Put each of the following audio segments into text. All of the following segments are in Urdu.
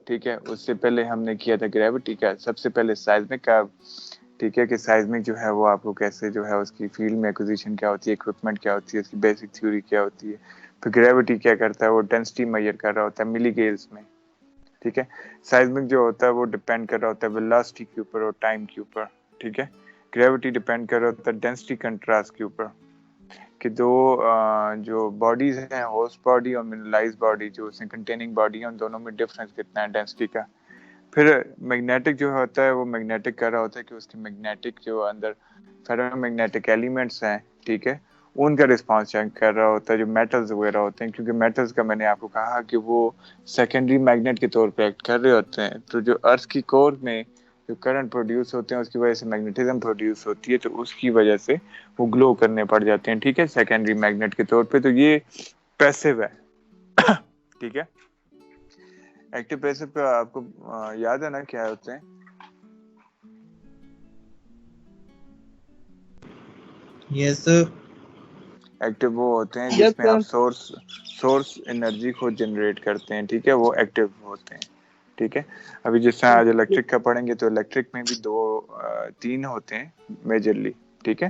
ٹھیک ہے. اس سے پہلے ہم نے کیا تھا گریوٹی کا. سب سے پہلے سائزمک کا, ٹھیک ہے, کہ سائزمک جو ہے وہ آپ کو کیسے جو ہے اس کی فیلڈ میں ایکوزیشن کیا ہوتی ہے, اکوپمنٹ کیا ہوتی ہے, اس کی بیسک تھیوری کیا ہوتی ہے. پھر گریوٹی کیا کرتا ہے, وہ ڈینسٹی میئر کر رہا ہوتا ہے ملی گیلز میں, ٹھیک ہے. سائزمک جو ہوتا ہے وہ ڈیپینڈ کر رہا ہوتا ہے ویلوسٹی کے اوپر اور ٹائم کے اوپر, ٹھیک ہے. گریوٹی ڈیپینڈ کر رہا ہوتا ہے ڈینسٹی کنٹراسٹ کے اوپر, کہ دو جو باڈیز ہیں, ہوسٹ باڈی اور منرلائز باڈی, جو اس میں کنٹیننگ باڈی ہے, ان دونوں میں ڈفرنس کتنا ہے ڈینسٹی کا. پھر میگنیٹک جو ہوتا ہے وہ میگنیٹک کر رہا ہوتا ہے کہ اس کی میگنیٹک جو اندر فیرو میگنیٹک ایلیمنٹس ہیں, ٹھیک ہے, ان کا رسپانس چیک کر رہا ہوتا ہے جو میٹلز وغیرہ ہوتے ہیں, کیونکہ میٹلز کا میں نے آپ کو کہا کہ وہ سیکنڈری میگنیٹ کے طور پہ ایکٹ کر رہے ہوتے ہیں. تو جو ارتھ کی کور میں جو کرنٹ پروڈیوس ہوتے ہیں اس کی وجہ سے میگنیٹزم پروڈیوس ہوتی ہے, تو اس کی وجہ سے وہ گلو کرنے پڑ جاتے ہیں, ٹھیک ہے, سیکنڈری میگنیٹ کے طور پہ. تو یہ پیسو ہے, ٹھیک ہے. ایکٹیو پیسو پہ آپ کو یاد ہے نا کیا ہوتے ہیں؟ یس سر. ایکٹیو وہ ہوتے ہیں جس میں آپ سورس انرجی خود جنریٹ کرتے ہیں, ٹھیک ہے, وہ ایکٹیو ہوتے ہیں, ٹھیک ہے. ابھی جس طرح آج الیکٹرک کا پڑھیں گے تو الیکٹرک میں بھی تین ہوتے ہیں میجرلی, ٹھیک ہے.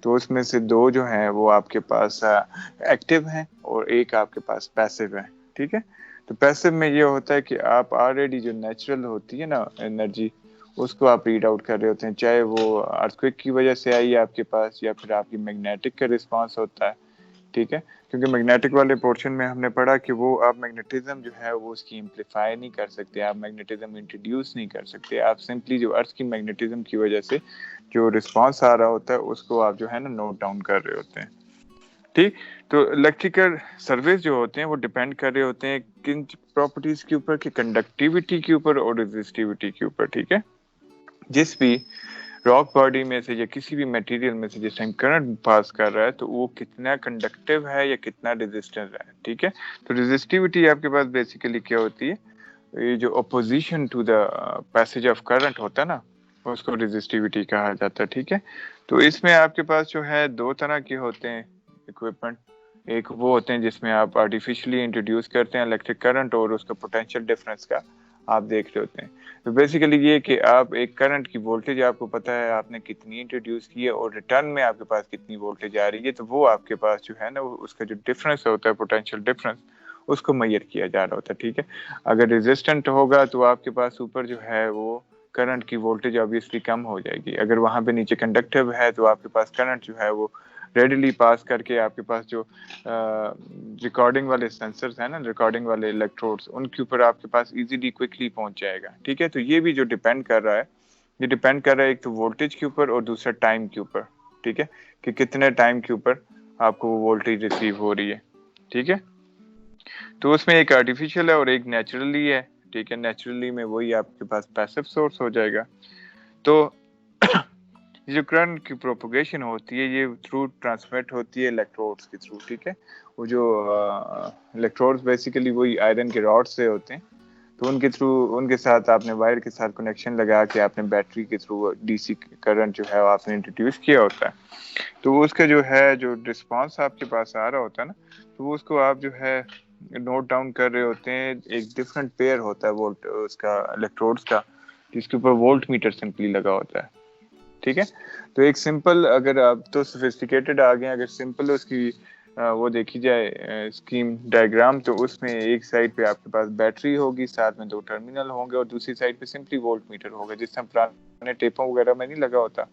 تو اس میں سے دو جو ہیں وہ آپ کے پاس ایکٹیو ہیں اور ایک آپ کے پاس پیسو ہے, ٹھیک ہے. تو پیسو میں یہ ہوتا ہے کہ آپ آلریڈی جو نیچرل ہوتی ہے نا انرجی, اس کو آپ ریڈ آؤٹ کر رہے ہوتے ہیں, چاہے وہ ارتھکویک کی وجہ سے آئی آپ کے پاس یا پھر آپ کی میگنیٹک کا رسپانس ہوتا ہے, ٹھیک ہے. کیونکہ میگنیٹک والے پورشن میں ہم نے پڑھا کہ وہ آپ میگنیٹزم جو ہے وہ اس کی امپلیفائی نہیں کر سکتے, آپ میگنیٹزم انٹروڈیوس نہیں کر سکتے, آپ سمپلی جو ارتھ کی میگنیٹزم کی وجہ سے جو رسپانس آ رہا ہوتا ہے اس کو آپ جو ہے نا نوٹ ڈاؤن کر رہے ہوتے ہیں, ٹھیک. تو الیکٹریکل سروس جو ہوتے ہیں وہ ڈیپینڈ کر رہے ہوتے ہیں کن پراپرٹیز کے اوپر, کہ کنڈکٹیوٹی کے اوپر اور ریزسٹیوٹی کے اوپر, ٹھیک ہے. جس بھی راک باڈی میں سے یا کسی بھی میٹیریل میں سے جس ٹائم کرنٹ پاس کر رہا ہے تو وہ کتنا کنڈکٹیو ہے یا کتنا ریزسٹنس ہے, ٹھیک ہے. تو ریزسٹیوٹی آپ کے پاس بیسیکلی کیا ہوتی ہے, یہ جو opposition to the passage of current ہوتا ہے نا, اس کو ریزسٹیوٹی کہا جاتا ہے, ٹھیک ہے. تو اس میں آپ کے پاس جو ہے دو طرح کے ہوتے ہیں اکوپمنٹ. ایک وہ ہوتے ہیں جس میں آپ آرٹیفیشلی انٹروڈیوس کرتے ہیں الیکٹرک کرنٹ اور اس کا پوٹینشیل ڈفرنس کا آپ دیکھ رہے ہوتے ہیں. تو بیسیکلی یہ کہ آپ ایک کرنٹ کی وولٹیج آپ کو پتا ہے آپ نے کتنی انٹروڈیوس کی ہے اور ریٹرن میں آپ کے پاس کتنی وولٹیج آ رہی ہے, تو وہ آپ کے پاس جو ہے نا اس کا جو ڈفرنس ہوتا ہے پوٹینشیل ڈفرنس, اس کو میئر کیا جا رہا ہوتا ہے, ٹھیک ہے. اگر ریزسٹنٹ ہوگا تو آپ کے پاس اوپر جو ہے وہ کرنٹ کی وولٹیج obviously کم ہو جائے گی. اگر وہاں پہ نیچے کنڈکٹیو ہے تو آپ کے پاس کرنٹ جو ہے وہ ریڈیلی پاس کر کے آپ کے پاس جو ریکارڈنگ والے سینسرز ہیں نا, ریکارڈنگ والے الیکٹروڈز, ان کے اوپر آپ کے پاس ایزیلی کوئکلی پہنچ جائے گا, ٹھیک ہے. تو یہ بھی جو ڈیپینڈ کر رہا ہے, یہ ڈیپینڈ کر رہا ہے ایک تو وولٹیج کے اوپر اور دوسرا ٹائم کے اوپر, ٹھیک ہے, کہ کتنے ٹائم کے اوپر آپ کو وہ وولٹیج ریسیو ہو رہی ہے, ٹھیک ہے. تو اس میں ایک آرٹیفیشیل ہے اور ایک نیچرلی ہے, ٹھیک ہے. نیچرلی میں وہی آپ کے پاس پیسو سورس ہو جائے گا. تو جو کرنٹ کی پروپوگیشن ہوتی ہے یہ تھرو ٹرانسمٹ ہوتی ہے الیکٹروڈز کے تھرو, ٹھیک ہے. وہ جو الیکٹروڈز بیسیکلی وہی آئرن کے راڈ سے ہوتے ہیں, تو ان کے تھرو ان کے ساتھ آپ نے وائر کے ساتھ کنیکشن لگا کے آپ نے بیٹری کے تھرو ڈی سی کرنٹ جو ہے آپ نے انٹروڈیوس کیا ہوتا ہے. تو اس کا جو ہے جو رسپانس آپ کے پاس آ رہا ہوتا ہے نا, تو اس کو آپ جو ہے نوٹ ڈاؤن کر رہے ہوتے ہیں. ایک ڈفرنٹ پیئر ہوتا ہے وولٹ اس کا الیکٹروڈز کا, جس کے اوپر وولٹ میٹر سمپلی لگا ہوتا ہے, ٹھیک ہے. تو ایک سمپل, اگر آپ تو سوفسٹیکیٹڈ آ گئے, اگر سمپل اس کی وہ دیکھی جائے اسکیم ڈائیگرام, تو اس میں ایک سائڈ پہ آپ کے پاس بیٹری ہوگی, ساتھ میں 2 ٹرمینل ہوں گے, اور دوسری سائڈ پہ سمپلی وولٹ میٹر ہوگا, جس طرح پرانے ٹیپوں وغیرہ میں نہیں لگا ہوتا,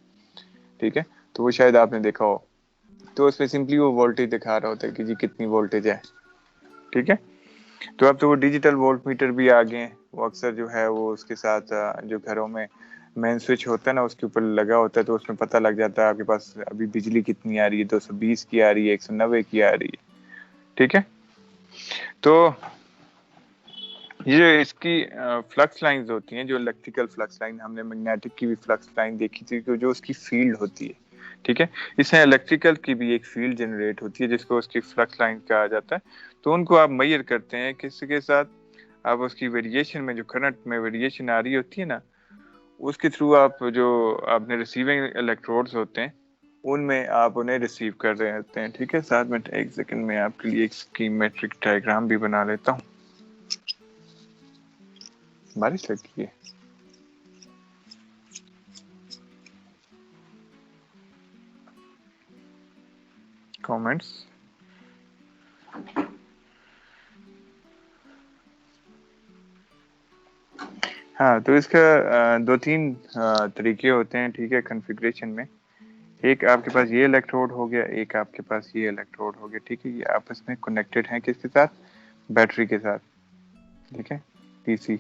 ٹھیک ہے. تو وہ شاید آپ نے دیکھا ہو. تو اس پہ سمپلی وہ وولٹیج دکھا رہا ہوتا ہے کہ جی کتنی وولٹیج ہے, ٹھیک ہے. تو اب تو وہ ڈیجیٹل وولٹ میٹر بھی آ گئے ہیں, وہ اکثر جو ہے وہ اس کے ساتھ جو گھروں میں مین سوئچ ہوتا ہے نا اس کے اوپر لگا ہوتا ہے, تو اس میں پتہ لگ جاتا ہے آپ کے پاس ابھی بجلی کتنی آ رہی ہے, 220 کی آ رہی ہے, 190 کی آ رہی ہے, ٹھیک ہے. تو یہ اس کی فلکس لائنز ہوتی ہیں, جو الیکٹریکل فلکس لائن, ہم نے میگنیٹک کی بھی فلکس لائن دیکھی تھی, جو اس کی فیلڈ ہوتی ہے, ٹھیک ہے. اس میں الیکٹریکل کی بھی ایک فیلڈ جنریٹ ہوتی ہے جس کو اس کی فلکس لائن کہا جاتا ہے. تو ان کو آپ میئر کرتے ہیں کس کے ساتھ, آپ اس کی ویریشن میں جو کرنٹ میں ویریشن آ رہی ہوتی ہے نا, اس کے تھرو آپ جو آپ نے ریسیونگ الیکٹروڈز ہوتے ہیں ان میں آپ انہیں ریسیو کر رہے ہوتے ہیں, ٹھیک ہے. ساتھ میں ایک سیکنڈ میں آپ کے لیے ایک اسکیم میٹرک ڈائیگرام بھی بنا لیتا ہوں. بارش لگی ہے. کامنٹس. ہاں تو اس کا 2-3 طریقے ہوتے ہیں ٹھیک ہے کنفیگریشن میں. ایک آپ کے پاس یہ الیکٹروڈ ہو گیا, ایک آپ کے پاس یہ الیکٹروڈ ہو گیا, ٹھیک ہے. یہ آپس میں کنیکٹڈ ہیں کس کے ساتھ؟ بیٹری کے ساتھ, ٹھیک ہے, ڈی سی.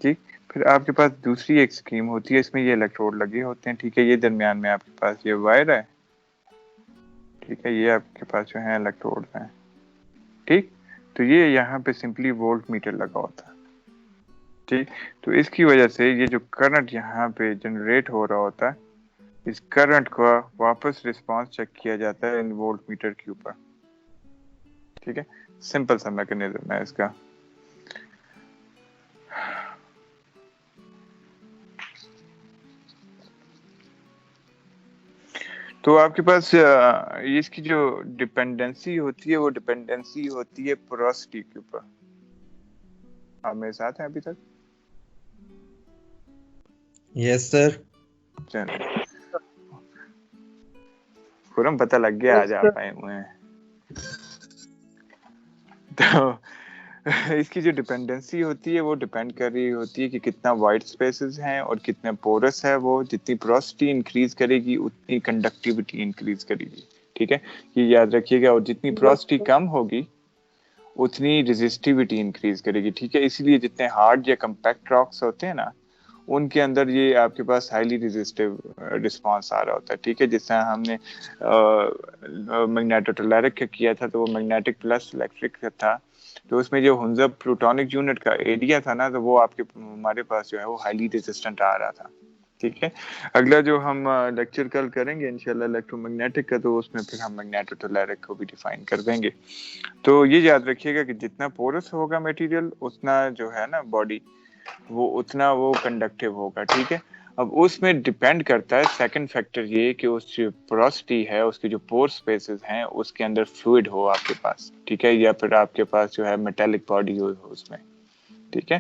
ٹھیک, پھر آپ کے پاس دوسری ایک اسکیم ہوتی ہے, اس میں یہ الیکٹروڈ لگے ہوتے ہیں, ٹھیک ہے. یہ درمیان میں آپ کے پاس یہ وائر ہے, ٹھیک ہے. یہ آپ کے پاس جو ہے الیکٹروڈ ہیں, ٹھیک. تو یہ یہاں پہ سمپلی وولٹ میٹر لگا ہوتا ہے, ٹھیک. تو اس کی وجہ سے یہ جو کرنٹ یہاں پہ جنریٹ ہو رہا ہوتا ہے, اس کرنٹ کو واپس رسپانس چیک کیا جاتا ہے ان وولٹ میٹر کے اوپر, ٹھیک ہے. سمپل سا میکینزم ہے اس کا. تو آپ کے پاس اس کی جو ڈپینڈنسی ہوتی ہے وہ ڈپینڈنسی ہوتی ہے پوراسٹی کے اوپر. آپ میرے ساتھ ہیں ابھی تک؟ یس سر. چلیں خرم پتہ لگ گیا آج آپ آئے ہوئے ہیں. تو اس کی جو ڈپینڈنسی ہوتی ہے وہ ڈپینڈ کر رہی ہوتی ہے کہ کتنا وائٹ اسپیسز ہیں اور کتنا پورس ہے. وہ جتنی پوراسٹی انکریز کرے گی اتنی کنڈکٹیوٹی انکریز کرے گی, ٹھیک ہے. یہ یاد رکھیے گا. اور جتنی پوراسٹی کم ہوگی اتنی ریزسٹیوٹی انکریز کرے گی, ٹھیک ہے. اسی لیے جتنے ہارڈ یا کمپیکٹ راکس ہوتے ہیں نا ان کے اندر یہ آپ کے پاس ہائیلی ریزسٹیو رسپانس آ رہا ہوتا ہے, ٹھیک ہے. جس طرح ہم نے میگنیٹوٹیلیرک کا کیا تھا تو وہ میگنیٹک پلس الیکٹرک کا تھا, تو اس میں جو ہنزب پروٹونک یونٹ کا ایریا تھا نا, تو وہ آپ کے ہمارے پاس جو ہے وہ ہائیلی ریزسٹنٹ آ رہا تھا, ٹھیک ہے. اگلا جو ہم لیکچر کل کریں گے انشاءاللہ الیکٹرو میگنیٹک کا, تو اس میں پھر ہم میگنیٹوٹیلیرک کو بھی ڈیفائن کر دیں گے. تو یہ یاد رکھیے گا کہ جتنا پورس ہوگا میٹیریل اتنا جو ہے نا باڈی وہ اتنا وہ کنڈکٹیو ہوگا, ٹھیک ہے. اب اس میں ڈیپینڈ کرتا ہے سیکنڈ فیکٹر یہ کہ اس جو پوراسٹی ہے, اس کی جو پور سپیسز ہیں اس کے اندر فلوئڈ ہو آپ کے پاس, ٹھیک ہے, یا پھر آپ کے پاس جو ہے میٹالک باڈی ہو اس میں, ٹھیک ہے.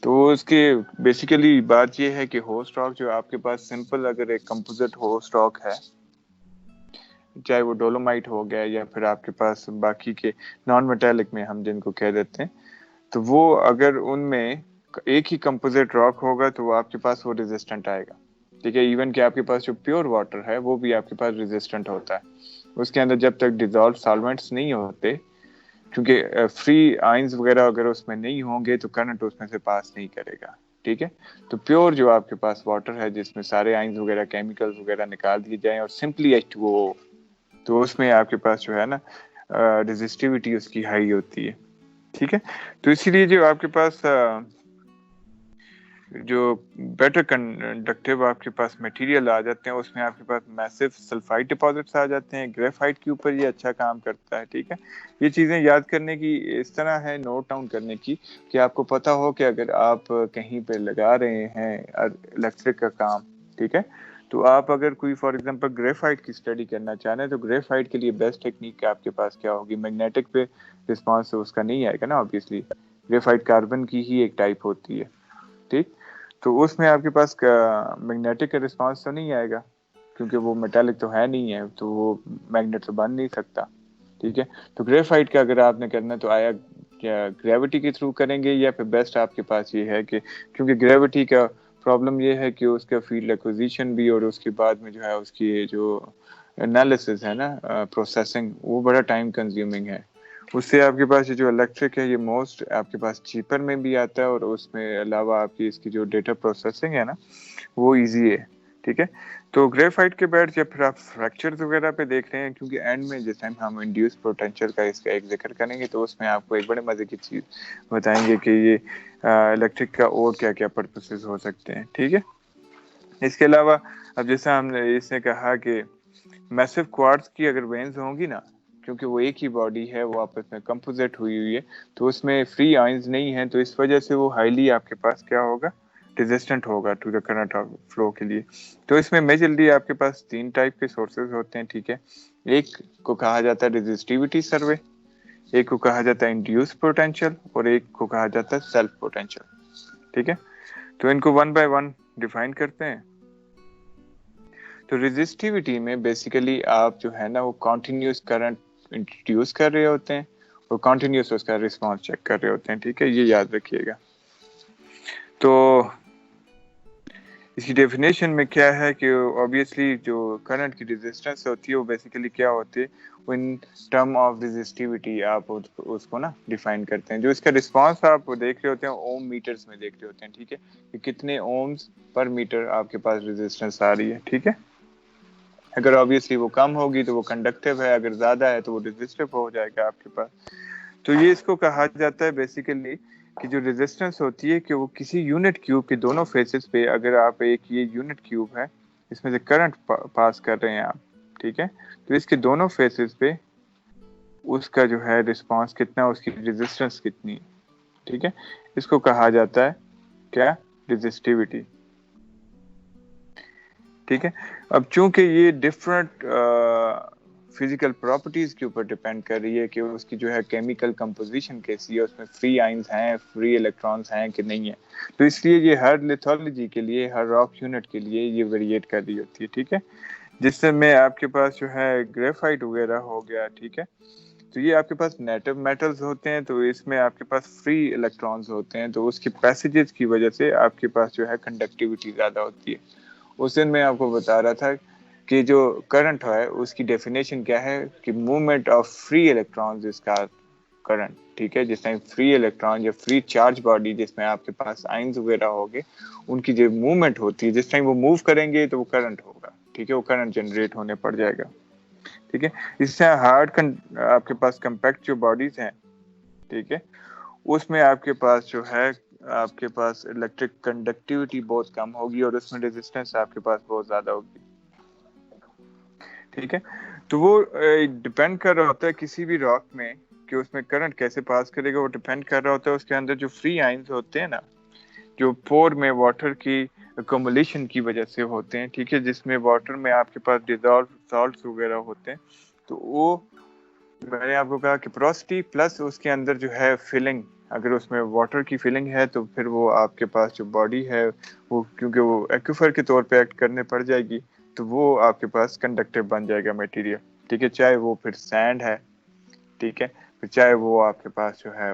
تو اس کے بیسیکلی بات یہ ہے کہ ہو اسٹاک جو آپ کے پاس سمپل اگر ایک کمپوزٹ ہو اسٹاک ہے, چاہے وہ ڈولومائٹ ہو گیا یا پھر آپ کے پاس باقی کے نان میٹالک میں ہم جن کو کہہ دیتے ہیں, تو وہ اگر ان میں ایک ہی کمپوزٹ راک ہوگا تو وہ آپ کے پاس وہ ریزسٹنٹ آئے گا, ٹھیک ہے. ایون کہ آپ کے پاس جو پیور واٹر ہے وہ بھی آپ کے پاس ریزسٹنٹ ہوتا ہے. اس کے اندر جب تک ڈیزالو سالوینٹس نہیں ہوتے, کیونکہ فری آئنز وغیرہ اگر اس میں نہیں ہوں گے تو کرنٹ اس میں سے پاس نہیں کرے گا, ٹھیک ہے. تو پیور جو آپ کے پاس واٹر ہے جس میں سارے آئنز وغیرہ کیمیکلز وغیرہ نکال دیے جائیں اور سمپلی H2O, تو اس میں آپ کے پاس جو ہے نا ریزسٹیوٹی اس کی ہائی ہوتی ہے, ٹھیک ہے. تو اسی لیے جو آپ کے پاس جو بیٹر کنڈکٹیو آپ کے پاس میٹیریل آ جاتے ہیں اس میں آپ کے پاس میسو سلفائڈ ڈپازٹس آ جاتے ہیں. گریفائٹ کے اوپر یہ اچھا کام کرتا ہے, ٹھیک ہے. یہ چیزیں یاد کرنے کی اس طرح ہے, نوٹ ڈاؤن کرنے کی, کہ آپ کو پتا ہو کہ اگر آپ کہیں پہ لگا رہے ہیں الیکٹرک کا کام, ٹھیک ہے, تو آپ اگر کوئی فار ایگزامپل گریفائٹ کی اسٹڈی کرنا چاہ رہے ہیں تو گریفائٹ کے لیے بیسٹ ٹیکنیک آپ کے پاس کیا ہوگی؟ میگنیٹک پہ رسپانس اس کا نہیں آئے گا نا آبویسلی, گریفائٹ کاربن کی ہی ایک ٹائپ ہوتی ہے, ٹھیک. تو اس میں آپ کے پاس میگنیٹک کا رسپانس تو نہیں آئے گا کیونکہ وہ میٹالک تو ہے نہیں ہے, تو وہ میگنیٹ تو بن نہیں سکتا, ٹھیک ہے. تو گریفائٹ کا اگر آپ نے کرنا تو آیا کیا گریوٹی کے تھرو کریں گے, یا پھر بیسٹ آپ کے پاس یہ ہے کہ کیونکہ گریوٹی کا پرابلم یہ ہے کہ اس کا فیلڈ ایکوزیشن بھی اور اس کے بعد میں جو ہے اس کی جو انالیسس ہے نا پروسیسنگ, وہ بڑا ٹائم کنزیومنگ ہے. اس سے آپ کے پاس جو الیکٹرک ہے یہ موسٹ آپ کے پاس چیپر میں بھی آتا ہے, اور اس میں علاوہ آپ کی اس کی جو ڈیٹا پروسیسنگ ہے نا وہ ایزی ہے, ٹھیک ہے. تو گریفائٹ کے بعد یا پھر آپ فریکچرز وغیرہ پہ دیکھ رہے ہیں, کیونکہ اینڈ میں جس ٹائم ہم انڈیوس پوٹینشیل کا اس کا ایک ذکر کریں گے تو اس میں آپ کو ایک بڑے مزے کی چیز بتائیں گے کہ یہ الیکٹرک کا اور کیا کیا پرپسز ہو سکتے ہیں, ٹھیک ہے. اس کے علاوہ اب جیسے ہم نے اس نے کہا کہ میسو کوارٹز کی اگر وینز ہوں گی نا, کیونکہ وہ ایک ہی باڈی ہے, وہ آپس میں کمپوزٹ ہوئی ہے, تو اس میں فری آئنز نہیں ہیں, تو اس وجہ سے وہ ہائیلی آپ کے پاس کیا ہوگا, ریزسٹنٹ ہوگا ٹو دا کرنٹ فلو کے لیے. تو اس میں میجرلی آپ کے پاس 3 ٹائپ کے سورسز ہوتے ہیں, ٹھیک ہے. ایک کو کہا جاتا ہے ریزسٹیوٹی سروے, ایک کو کہا جاتا ہے انڈیوس پوٹینشیل, اور ایک کو کہا جاتا ہے سیلف پوٹینشیل, ٹھیک ہے. تو ان کو 1 by 1 ڈیفائن کرتے ہیں. تو ریزسٹیوٹی میں بیسیکلی آپ جو ہے نا وہ کنٹینیوس کرنٹ انٹروڈیوس کر رہے ہوتے ہیں اور کنٹینیوس اس کا رسپانس چیک کر رہے ہوتے ہیں. ٹھیک ہے, یہ یاد رکھیے گا. تو اس کی ڈیفینیشن میں کیا ہے کہ obviously جو کرنٹ کی ریزسٹنس ہوتی ہے وہ بیسیکلی کیا ہوتی ہے, وہ ان ٹرم آف ریزسٹیوٹی آپ اس کو نا ڈیفائن کرتے ہیں. جو اس کا رسپانس آپ دیکھ رہے ہوتے ہیں اوم میٹرز میں دیکھ رہے ہوتے ہیں. ٹھیک ہے, کہ کتنے اومز پر میٹر آپ کے پاس ریزسٹنس آ رہی ہے. ٹھیک ہے, اگر obviously وہ کم ہوگی تو وہ کنڈکٹیو ہے, اگر زیادہ ہے تو وہ ریزسٹیو ہو جائے گا آپ کے پاس. تو یہ اس کو کہا جاتا ہے بیسیکلی کہ جو ریزسٹنس ہوتی ہے کہ وہ کسی یونٹ کیوب کے دونوں فیسز پہ, اگر آپ ایک یہ یونٹ کیوب ہے اس میں سے کرنٹ پاس کر رہے ہیں آپ, ٹھیک ہے, تو اس کے دونوں فیسز پہ اس کا جو ہے رسپانس کتنا, اس کی ریزسٹنس کتنی ہے. ٹھیک ہے, اس کو کہا جاتا ہے کیا, ریزسٹیوٹی. ٹھیک ہے, اب چونکہ یہ ڈفرنٹ فزیکل پراپرٹیز کے اوپر ڈیپینڈ کر رہی ہے کہ اس کی جو ہے کیمیکل کمپوزیشن کیسی ہے, اس میں فری آئنز ہیں, فری الیکٹرانز ہیں کہ نہیں ہے, تو اس لیے یہ ہر لیتھولوجی کے لیے, ہر راک یونٹ کے لیے یہ ویریٹ کر رہی ہوتی ہے. ٹھیک ہے, جس سے میں آپ کے پاس جو ہے گریفائٹ وغیرہ ہو گیا. ٹھیک ہے, تو یہ آپ کے پاس نیٹو میٹلز ہوتے ہیں, تو اس میں آپ کے پاس فری الیکٹرانز ہوتے ہیں, تو اس کی پیسیجز کی وجہ سے آپ کے پاس جو ہے کنڈکٹیوٹی زیادہ ہوتی ہے. اس دن میں آپ کو بتا رہا تھا کہ جو کرنٹ ہے اس کی ڈیفینیشن کیا ہے کہ موومنٹ آف فری الیکٹرانز اس کا کرنٹ. ٹھیک ہے, جس ٹائم فری الیکٹران یا فری چارج باڈی جس میں آپ کے پاس آئنز وغیرہ ہوگے ان کی جو موومنٹ ہوتی ہے, جس ٹائم وہ موو کریں گے تو وہ کرنٹ ہوگا. ٹھیک ہے, وہ کرنٹ جنریٹ ہونے پڑ جائے گا. ٹھیک ہے, اس سے ہارڈ آپ کے پاس کمپیکٹ جو باڈیز ہیں, ٹھیک ہے, اس میں آپ کے پاس جو ہے آپ کے پاس الیکٹرک کنڈکٹیوٹی بہت کم ہوگی اور اس میں ریزسٹنس آپ کے پاس بہت زیادہ ہوگی. ٹھیک ہے, تو وہ ڈیپینڈ کر رہا ہوتا ہے کسی بھی راک میں کہ اس میں کرنٹ کیسے پاس کرے گا. وہ ڈیپینڈ کر رہا ہوتا ہے اس کے اندر جو فری آئنز ہوتے ہیں نا, جو پور میں واٹر کی اکومولیشن کی وجہ سے ہوتے ہیں. ٹھیک ہے, جس میں واٹر میں آپ کے پاس ڈیزالو سالٹس وغیرہ ہوتے ہیں, تو وہ میں نے آپ کو کہا کہ پروسٹی پلس اس کے اندر جو ہے فلنگ, اگر اس میں واٹر کی فلنگ ہے تو پھر وہ آپ کے پاس جو باڈی ہے وہ کیونکہ وہ ایکویفر کے طور پہ ایکٹ کرنے پڑ جائے گی, تو وہ آپ کے پاس کنڈکٹیو بن جائے گا میٹیریل. ٹھیک ہے, چاہے وہ پھر سینڈ ہے, ٹھیک ہے, پھر چاہے وہ آپ کے پاس جو ہے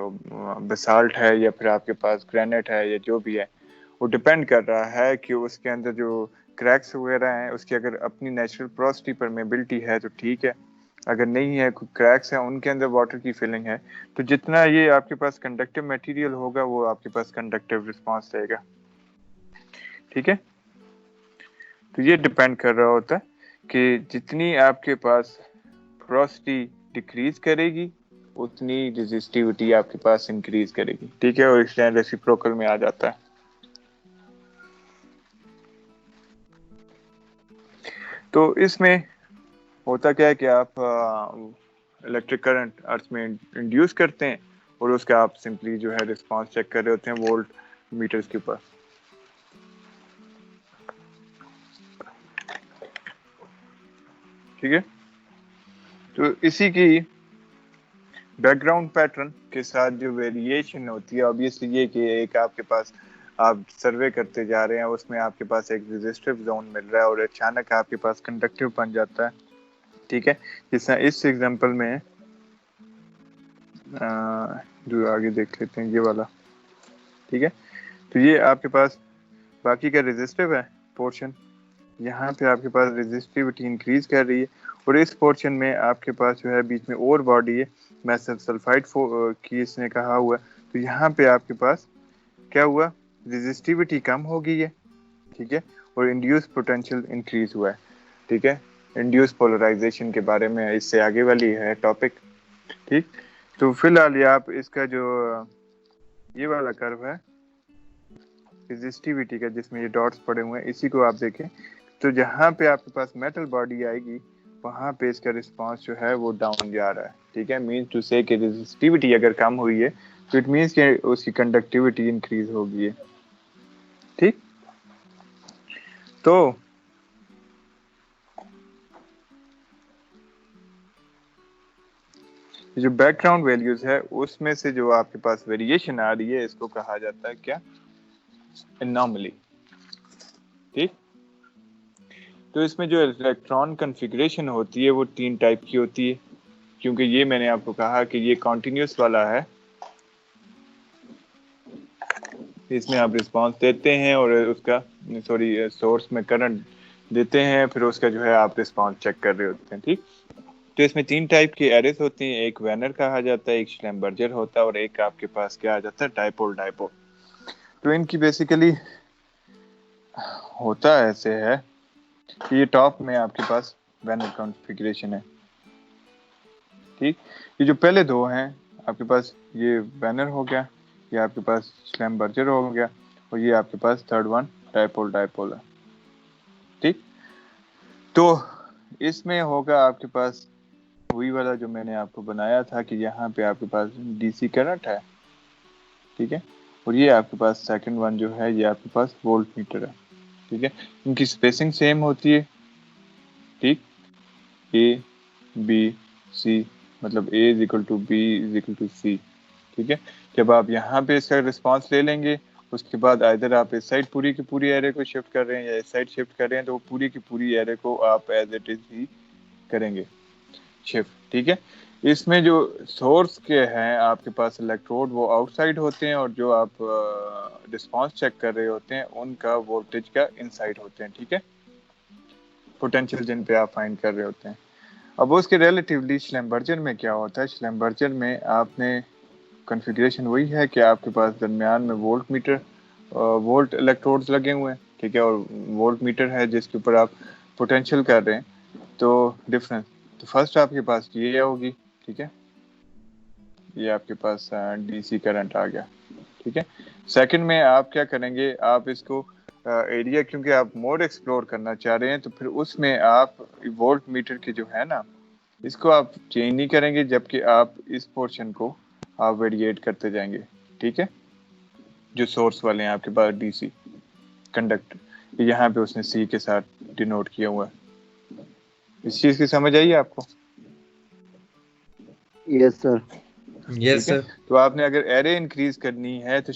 بیسالٹ ہے یا پھر آپ کے پاس گرینٹ ہے یا جو بھی ہے, وہ ڈیپینڈ کر رہا ہے کہ اس کے اندر جو کریکس وغیرہ ہیں اس کی اگر اپنی نیچرل پروسٹی پرمیبلٹی ہے تو ٹھیک ہے, اگر نہیں ہے, کریکس ہیں ان کے اندر واٹر کی فلنگ ہے, تو جتنا یہ آپ کے پاس کنڈکٹیو میٹیریل ہوگا وہ آپ کے پاس کنڈکٹیو رسپانس رہے گا. ٹھیک ہے, تو یہ ڈیپینڈ کر رہا ہوتا ہے کہ جتنی آپ کے پاس پروسٹی ڈیکریز کرے گی اتنی ریزسٹیوٹی آپ کے پاس انکریز کرے گی. ٹھیک ہے, اور اس طرح ریسیپروکل میں آ جاتا ہے. تو اس میں ہوتا کیا ہے کہ آپ الیکٹرک کرنٹ ارتھ میں انڈیوس کرتے ہیں اور اس کا آپ سمپلی جو ہے رسپانس چیک کر رہے ہوتے ہیں وولٹ میٹرز کے اوپر. ٹھیک ہے, تو اسی کی بیک گراؤنڈ پیٹرن کے ساتھ جو ویریشن ہوتی ہے obviously یہ کہ ایک آپ کے پاس آپ سروے کرتے جا رہے ہیں, اس میں آپ کے پاس ایک ریزسٹیو زون مل رہا ہے اور اچانک آپ کے پاس کنڈکٹیو بن جاتا ہے. ٹھیک ہے, جس طرح اس ایگزامپل میں جو آگے دیکھ لیتے ہیں یہ والا. ٹھیک ہے, تو یہ آپ کے پاس باقی کا ریزسٹیو ہے پورشن, یہاں پہ آپ کے پاس ریزسٹیوٹی انکریز کر رہی ہے, اور اس پورشن میں آپ کے پاس جو ہے بیچ میں اور باڈی ہے میسل سلفائڈ کی اس نے کہا ہوا, تو یہاں پہ آپ کے پاس کیا ہوا, ریزسٹیوٹی کم ہو گئی ہے. ٹھیک ہے, اور انڈیوس پوٹینشیل انکریز ہوا ہے. ٹھیک ہے, انڈیوس پولرائزیشن کے بارے میں اس سے آگے والی ہے ٹاپک. ٹھیک, تو فی الحال یہ آپ اس کا جو یہ والا کرو ہے ریزسٹیوٹی کا جس میں یہ ڈاٹس پڑے ہوئے ہیں, اسی کو آپ دیکھیں, تو جہاں پہ آپ کے پاس میٹل باڈی آئے گی وہاں پہ اس کا رسپانس جو ہے وہ ڈاؤن جا رہا ہے. ٹھیک ہے, مینس ٹو سے کہ ریزسٹیوٹی اگر کم ہوئی ہے تو اٹ مینس کہ اس کی کنڈکٹیوٹی انکریز ہوگی ہے. ٹھیک, تو جو بیک گراؤنڈ ویلیوز ہے اس میں سے جو آپ کے پاس ویریشن آ رہی ہے اس کو کہا جاتا ہے کیا, anomaly. ٹھیک. تو اس میں جو الیکٹران کنفیگریشن ہوتی ہے وہ 3 ٹائپ کی ہوتی ہے, کیونکہ یہ میں نے آپ کو کہا کہ یہ کنٹینیوس والا ہے, اس میں آپ رسپانس دیتے ہیں اور اس کا سورس میں کرنٹ دیتے ہیں, پھر اس کا جو ہے آپ رسپانس چیک کر رہے ہوتے ہیں. ٹھیک. تو اس میں 3 ٹائپ کی ایرز ہوتی ہیں, ایک وینر کہا جاتا ہے, ایک شلیمبرجر ہوتا ہے, اور ایک آپ کے پاس کیا آ جاتا ہے ڈائپول. تو ان کی بیسیکلی ہوتا ایسے ہے کہ یہ ٹاپ میں آپ کے پاس وینر کنفیگریشن ہے. ٹھیک. یہ جو پہلے 2 ہیں آپ کے پاس, یہ وینر ہو گیا, یہ آپ کے پاس شلیمبرجر ہو گیا, اور یہ آپ کے پاس تھرڈ ون ڈائپول ہے. ٹھیک. تو اس میں ہوگا آپ کے پاس وہی والا جو میں نے آپ کو بنایا تھا کہ یہاں پہ آپ کے پاس ڈی سی کرنٹ ہے. ٹھیک ہے. اور یہ آپ کے پاس سیکنڈ ون جو ہے یہ آپ کے پاس وولٹ میٹر ہے. ٹھیک ہے. ان کی اسپیسنگ سیم ہوتی ہے. ٹھیک. اے بی سی, مطلب A = B = C. ٹھیک ہے. جب آپ یہاں پہ اس کا رسپانس لے لیں گے, اس کے بعد ادھر آپ اس سائڈ پوری کی پوری ایرے کو شفٹ کر رہے ہیں یا اس سائڈ شفٹ کر رہے ہیں, تو وہ پوری کی پوری ایرے کو آپ ایز اٹ از ہی کریں گے شفٹ. ٹھیک ہے. اس میں جو سورس کے ہیں آپ کے پاس الیکٹروڈ وہ آؤٹ سائڈ ہوتے ہیں, اور جو آپ رسپانس چیک کر رہے ہوتے ہیں ان کا وولٹیج کا ان سائڈ ہوتے ہیں. ٹھیک ہے. پوٹینشیل جن پہ آپ فائنڈ کر رہے ہوتے ہیں. اب اس کے ریلیٹیولی شلیمبرجر میں کیا ہوتا ہے, شلیمبرجر میں آپ نے کنفیگریشن وہی ہے کہ آپ کے پاس درمیان میں وولٹ میٹر وولٹ الیکٹروڈز لگے ہوئے ہیں. ٹھیک ہے. اور وولٹ میٹر ہے جس کے اوپر آپ پوٹینشیل کر رہے ہیں. تو ڈفرنس, تو فرسٹ آپ کے پاس یہ ہوگی. ٹھیک ہے. یہ آپ کے پاس ڈی سی کرنٹ آ گیا. ٹھیک ہے. سیکنڈ میں آپ کیا کریں گے, آپ اس کو ایریا کیونکہ آپ موڈ ایکسپلور کرنا چاہ رہے ہیں, تو پھر اس میں آپ وولٹ میٹر کے جو ہے نا اس کو آپ چینج نہیں کریں گے, جبکہ آپ اس پورشن کو آپ ویریٹ کرتے جائیں گے. ٹھیک ہے. جو سورس والے ہیں آپ کے پاس ڈی سی کنڈکٹر, یہاں پہ اس نے سی کے ساتھ ڈینوٹ کیا ہوا ہے. اس چیز کی سمجھ آئیے آپ کو؟ یس سر. یس ٹھیک ہے. سر. تو آپ نے اگر ایرے انکریز کرنی ہے تو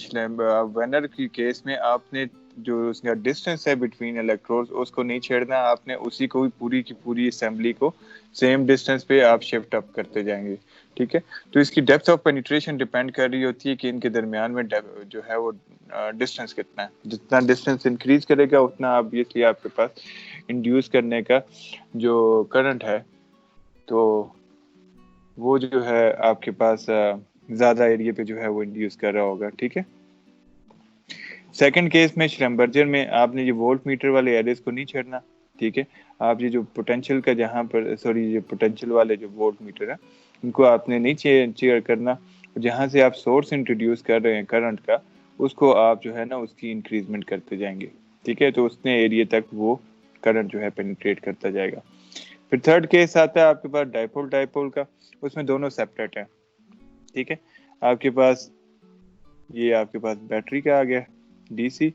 وینر کی کیس میں آپ نے جو اس کا ڈسٹینس ہے بٹوین الیکٹروڈز اس کو نہیں چھیڑنا, آپ نے اسی کو پوری کی پوری اسمبلی کو سیم ڈسٹینس پہ آپ شفٹ اپ کرتے جائیں گے. ٹھیک ہے. تو اس کی ڈیپتھ آف پینیٹریشن ڈیپینڈ کر رہی ہوتی ہے کہ ان کے درمیان میں جو ہے وہ ڈسٹینس کتنا ہے. جتنا ڈسٹینس انکریز کرے گا اتنا obviously آپ کے پاس انڈیوس کرنے کا جو کرنٹ ہے تو وہ جو ہے آپ کے پاس زیادہ ایریا پہ جو ہے وہ انڈیوس کر رہا ہوگا. ٹھیک ہے. سیکنڈ کیس میں شلیمبرجر میں آپ نے یہ وولٹ میٹر والے ایریز کو نہیں چھیڑنا. ٹھیک ہے. آپ یہ جو پوٹینشیل کا جہاں پر یہ پوٹینشیل والے جو وولٹ میٹر ہے ان کو آپ نے نہیں چیئر کرنا. جہاں سے آپ سورس انٹروڈیوس کر رہے ہیں کرنٹ کا اس کو آپ جو ہے نا اس کی انکریزمنٹ کرتے جائیں گے. ٹھیک ہے. تو اس نے ایریا تک وہ کرنٹ جو ہے پینیٹریٹ کرتا جائے گا. پھر تھرڈ کیس آتا ہے آپ کے پاس ڈائپول کا, اس میں دونوں سیپریٹ ہیں. ٹھیک ہے. آپ کے پاس یہ آپ کے پاس بیٹری کا آ گیا ڈی سی,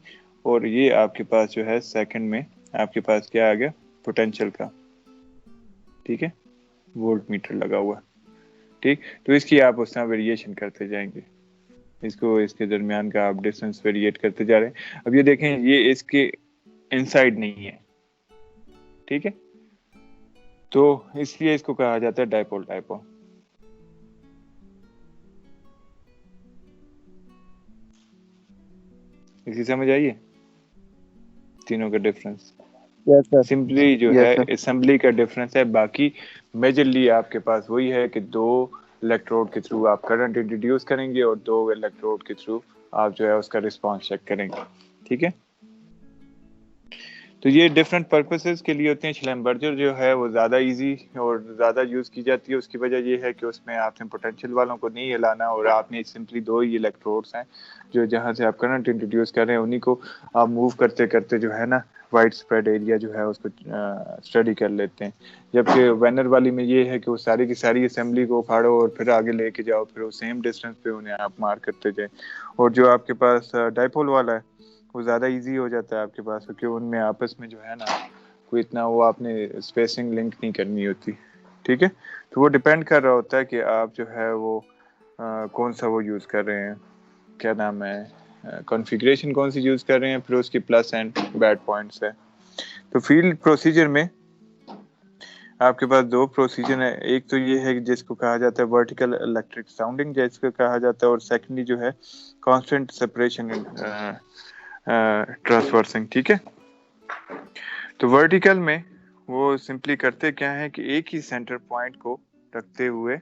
اور یہ آپ کے پاس جو ہے سیکنڈ میں آپ کے پاس کیا آ گیا پوٹینشیل کا. ٹھیک ہے. وولٹ میٹر لگا ہوا. ٹھیک. تو اس کی آپ اس طرح ویریشن کرتے جائیں گے, اس کے درمیان کا آپ ڈسٹینس ویریٹ کرتے جا رہے ہیں. اب یہ دیکھیں یہ اس کے انسائڈ نہیں ہے. ٹھیک ہے. تو اس لیے اس کو کہا جاتا ہے ڈائپول. اسی سمجھ آئیے تینوں کا ڈفرنس. یس سر. سمپلی جو ہے یس سر. اسمبلی کا ڈفرنس ہے, باقی میجرلی آپ کے پاس وہی ہے کہ 2 الیکٹروڈ کے تھرو آپ کرنٹ انٹروڈیوس کریں گے اور 2 الیکٹروڈ کے تھرو آپ جو ہے اس کا رسپانس چیک کریں گے. ٹھیک ہے. تو یہ ڈفرینٹ پرپسز کے لیے ہوتے ہیں. شلیمبرجر جو ہے وہ زیادہ ایزی اور زیادہ یوز کی جاتی ہے. اس کی وجہ یہ ہے کہ اس میں آپ نے پوٹینشیل والوں کو نہیں ہلانا, اور آپ نے سمپلی 2 ہی الیکٹروڈس ہیں جو جہاں سے آپ کرنٹ انٹروڈیوس کر رہے ہیں انہیں کو آپ موو کرتے کرتے جو ہے نا وائڈ اسپریڈ ایریا جو ہے اس کو اسٹڈی کر لیتے ہیں. جبکہ وینر والی میں یہ ہے کہ وہ ساری کی ساری اسمبلی کو اکھاڑو اور پھر آگے لے کے جاؤ, پھر وہ سیم ڈسٹینس پہ انہیں آپ مار کرتے جائیں. اور جو آپ کے پاس ڈائپول والا ہے وہ زیادہ ایزی ہو جاتا ہے آپ کے پاس, کیونکہ ان میں آپس میں جو ہے نا کوئی اتنا وہ آپ نے اسپیسنگ لنک نہیں کرنی ہوتی. ٹھیک ہے. تو وہ ڈیپینڈ کر رہا ہوتا ہے کہ آپ جو ہے وہ کون سا وہ یوز کر رہے ہیں, کیا نام ہے کانفیگریشن کون سی یوز کر رہے ہیں، پھر اس کی پلس اینڈ بیڈ پوائنٹس ہے. تو فیلڈ پروسیجر میں آپ کے پاس دو پروسیجر ہیں. ایک تو یہ ہے جس کو کہا جاتا ہے ورٹیکل الیکٹرک ساؤنڈنگ جس کو کہا جاتا ہے، اور سیکنڈلی جو ہے کانسٹنٹ سپریشن ٹرانسورسنگ. ٹھیک ہے، تو ورٹیکل میں وہ سمپلی کرتے کیا ہے کہ ایک ہی سینٹر پوائنٹ کو رکھتے ہوئے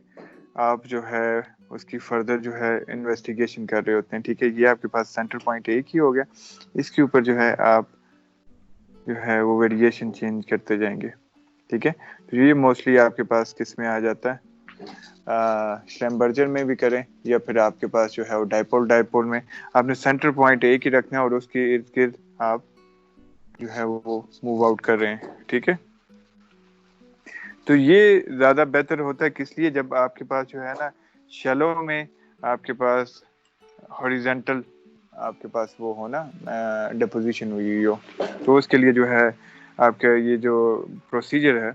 آپ جو ہے اس کی فردر جو ہے انویسٹیگیشن کر رہے ہوتے ہیں. ٹھیک ہے، یہ آپ کے پاس سینٹر پوائنٹ ایک ہی ہو گیا، اس کے اوپر جو ہے آپ جو ہے وہ ویریشن چینج کرتے جائیں گے. ٹھیک ہے، تو یہ موسٹلی آپ کے پاس کس میں آ جاتا ہے، شلیمبرجر میں بھی کریں، یا پھر آپ کے پاس جو ہے وہ ڈائپول میں آپ نے سینٹر پوائنٹ ایک ہی رکھنا ہے اور اس کے ارد گرد آپ جو ہے وہ موو آؤٹ کر رہے ہیں. ٹھیک ہے، تو یہ زیادہ بہتر ہوتا ہے کس لیے، جب آپ کے پاس جو ہے نا شیلو میں آپ کے پاس ہاریزونٹل آپ کے پاس وہ ہو نا ڈپوزیشن ہوئی ہو، تو اس کے لیے جو ہے آپ کا یہ جو پروسیجر ہے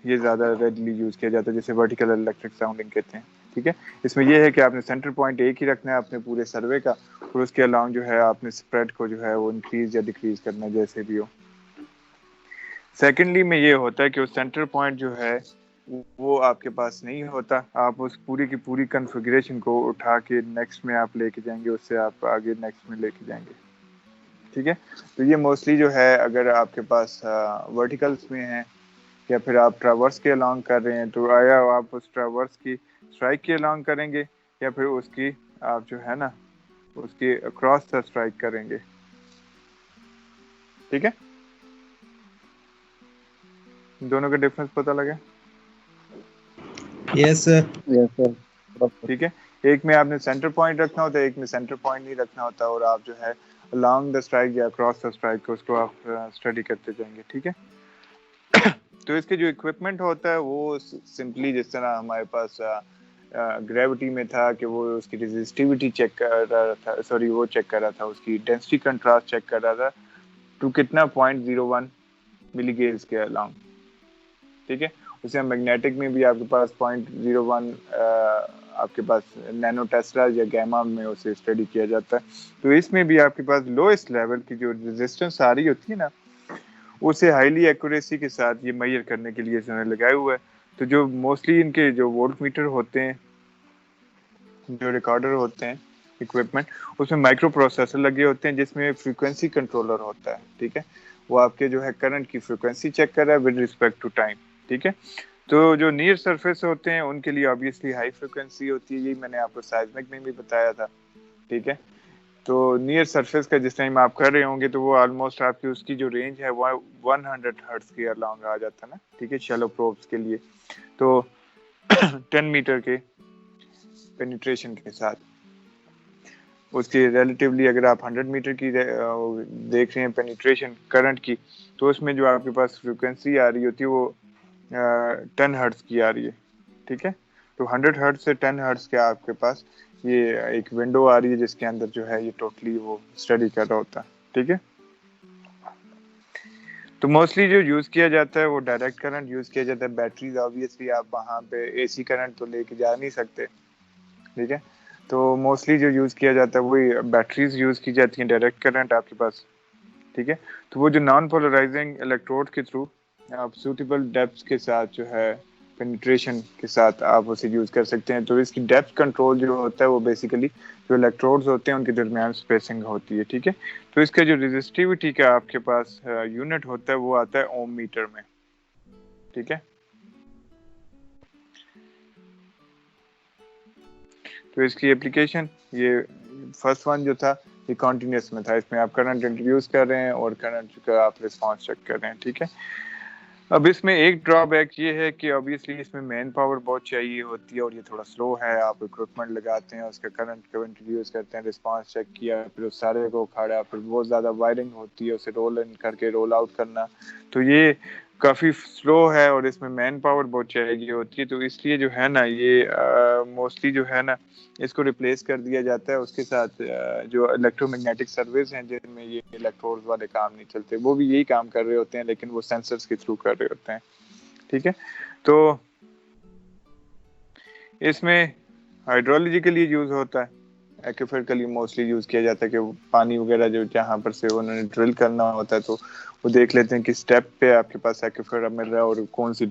یہ زیادہ ریڈلی یوز کیا جاتا ہے، جسے ورٹیکل الیکٹرک ساؤنڈنگ کہتے ہیں. ٹھیک ہے، اس میں یہ ہے کہ آپ نے سینٹر پوائنٹ ایک ہی رکھنا ہے اپنے پورے سروے کا، اور اس کے الاؤنگ جو ہے آپ نے اسپریڈ کو جو ہے وہ انکریز یا ڈیکریز کرنا ہے جیسے بھی ہو. سیکنڈلی میں یہ ہوتا ہے کہ وہ سینٹر پوائنٹ جو ہے وہ آپ کے پاس نہیں ہوتا، آپ اس پوری کی پوری کنفیگریشن کو اٹھا کے نیکسٹ میں آپ لے کے جائیں گے، اس سے آپ آگے نیکسٹ میں لے کے جائیں گے. ٹھیک ہے، تو یہ موسٹلی جو ہے اگر آپ کے پاس ورٹیکلس میں ہیں یا پھر آپ ٹراورس کے along کر رہے ہیں، تو آیا آپ اس ٹراورس کی اسٹرائک کے along کریں گے یا پھر اس کی آپ جو ہے نا اس کی اکراس سے اسٹرائک کریں گے. ٹھیک ہے، دونوں کا ڈفرنس پتہ لگا. یس سر. یس سر. ٹھیک ہے، ایک میں آپ نے سینٹر پوائنٹ رکھنا ہوتا ہے، ایک میں سینٹر پوائنٹ نہیں رکھنا ہوتا، اور آپ جو ہے along دا اسٹرائک یا اکراس دا اسٹرائک کو اس کو آپ اسٹڈی کرتے جائیں گے. ٹھیک ہے، تو اس کے جو اکوپمنٹ ہوتا ہے وہ سمپلی جس طرح ہمارے پاس گریوٹی میں تھا کہ وہ اس کی ریزسٹیوٹی چیک کر رہا تھا، سوری وہ چیک کر رہا تھا اس کی ڈینسٹی کنٹراسٹ چیک کر رہا تھا تو کتنا 0.01 ملی گیز کے along. ٹھیک ہے، اسے میگنیٹک میں بھی آپ کے پاس 0.01 آپ کے پاس نینو ٹیسلا یا گیما میں اسے اسٹڈی کیا جاتا ہے. تو اس میں بھی آپ کے پاس لوئسٹ لیول کی جو ریزسٹنس آ رہی ہوتی ہے نا اسے ہائیلی ایکوریسی کے ساتھ یہ میئر کرنے کے لیے اس نے لگایا ہوا ہے. تو جو موسٹلی ان کے جو وولٹ میٹر ہوتے ہیں، جو ریکارڈر ہوتے ہیں اکوپمنٹ، اس میں مائکرو پروسیسر لگے ہوتے ہیں جس میں فریکوینسی کنٹرولر ہوتا ہے. ٹھیک ہے، وہ آپ کے جو ہے کرنٹ کی فریکوینسی چیک کر رہا ہے ود ریسپیکٹ ٹو ٹائم. ٹھیک ہے، تو جو نیئر سرفیس ہوتے ہیں ان کے لیے آبویسلی ہائی فریکوینسی ہوتی ہے، یہی میں نے آپ کو سائزمک میں بھی بتایا تھا. ٹھیک ہے، تو نیئر سرفیس کا جس ٹائم آپ کر رہے ہوں گے تو وہ آلموسٹ آپ کی اس کی جو رینج ہے وہ 100 ہرٹز کے along آ جاتا ہے نا. ٹھیک ہے، شیلو پروبس کے لیے تو 10 میٹر کے پینیٹریشن کے ساتھ اس کی ریلیٹیولی اگر آپ 100 میٹر کی دیکھ رہے ہیں پینیٹریشن کرنٹ کی، تو اس میں جو آپ کے پاس فریکوینسی آ رہی ہوتی ہے وہ 10 ہرٹز کی آ رہی ہے. ٹھیک ہے، تو 100 ہرٹز سے 10 ہرٹز کے آپ کے پاس یہ ایک ونڈو آ رہی ہے جس کے اندر جو ہے یہ ٹوٹلی وہ اسٹڈی کر رہا ہوتا ہے. ٹھیک ہے، تو موسٹلی جو یوز کیا جاتا ہے وہ ڈائریکٹ کرنٹ یوز کیا جاتا ہے. بیٹریز آبویسلی آپ وہاں پہ اے سی کرنٹ تو لے کے جا نہیں سکتے. ٹھیک ہے، تو موسٹلی جو یوز کیا جاتا ہے وہی بیٹریز یوز کی جاتی ہیں، ڈائریکٹ کرنٹ آپ کے پاس. ٹھیک ہے، تو وہ جو نان پولرائزنگ الیکٹروڈ کے تھرو آپ سوٹیبل ڈیپتھ کے ساتھ جو ہے پینیٹریشن کے ساتھ آپ اسے یوز کر سکتے ہیں. تو اس کی ڈیپتھ کنٹرول جو ہوتا ہے وہ بیسیکلی جو الیکٹروڈز ہوتے ہیں ان کے درمیان اسپیسنگ ہوتی ہے. ٹھیک ہے، تو اس کا جو ریزسٹیوٹی کا آپ کے پاس یونٹ ہوتا ہے وہ آتا ہے اوم میٹر میں. ٹھیک ہے، تو اس کی اپلیکیشن یہ فرسٹ ون جو تھا یہ کنٹینیوس میں تھا، اس میں آپ کرنٹ انٹروڈیوس کر رہے ہیں اور کرنٹ کا آپ رسپانس چیک کر رہے ہیں. ٹھیک ہے، اب اس میں ایک ڈرا بیک یہ ہے کہ obviously اس میں مین پاور بہت چاہیے ہوتی ہے اور یہ تھوڑا سلو ہے. آپ اکوپمنٹ لگاتے ہیں، اس کا کرنٹ کو انٹروڈیوس کرتے ہیں، رسپانس چیک کیا، پھر اس سارے کو کھاڑا، پھر بہت زیادہ وائرنگ ہوتی ہے، اسے رول ان کر کے رول آؤٹ کرنا، تو یہ کافی سلو ہے اور اس میں مین پاور بہت چاہیے ہوتی ہے. تو اس لیے جو ہے نا یہ موسٹلی جو ہے نا اس کو ریپلیس کر دیا جاتا ہے اس کے ساتھ جو الیکٹرو میگنیٹک سروس ہیں جن میں یہ الیکٹروڈ والے کام نہیں چلتے. وہ بھی یہی کام کر رہے ہوتے ہیں لیکن وہ سینسرز کے تھرو کر رہے ہوتے ہیں. ٹھیک ہے، تو اس میں ہائیڈرولوجی کے لیے یوز ہوتا ہے. ایکویفر کے لیے موسٹلی یوز کیا جاتا ہے کہ پانی وغیرہ جو جہاں پر سے انہوں نے ڈرل کرنا ہوتا ہے تو وہ دیکھ لیتے ہیں کہ اسٹیپ پہ آپ کے پاس ایکویفر مل رہا ہے اور کون سی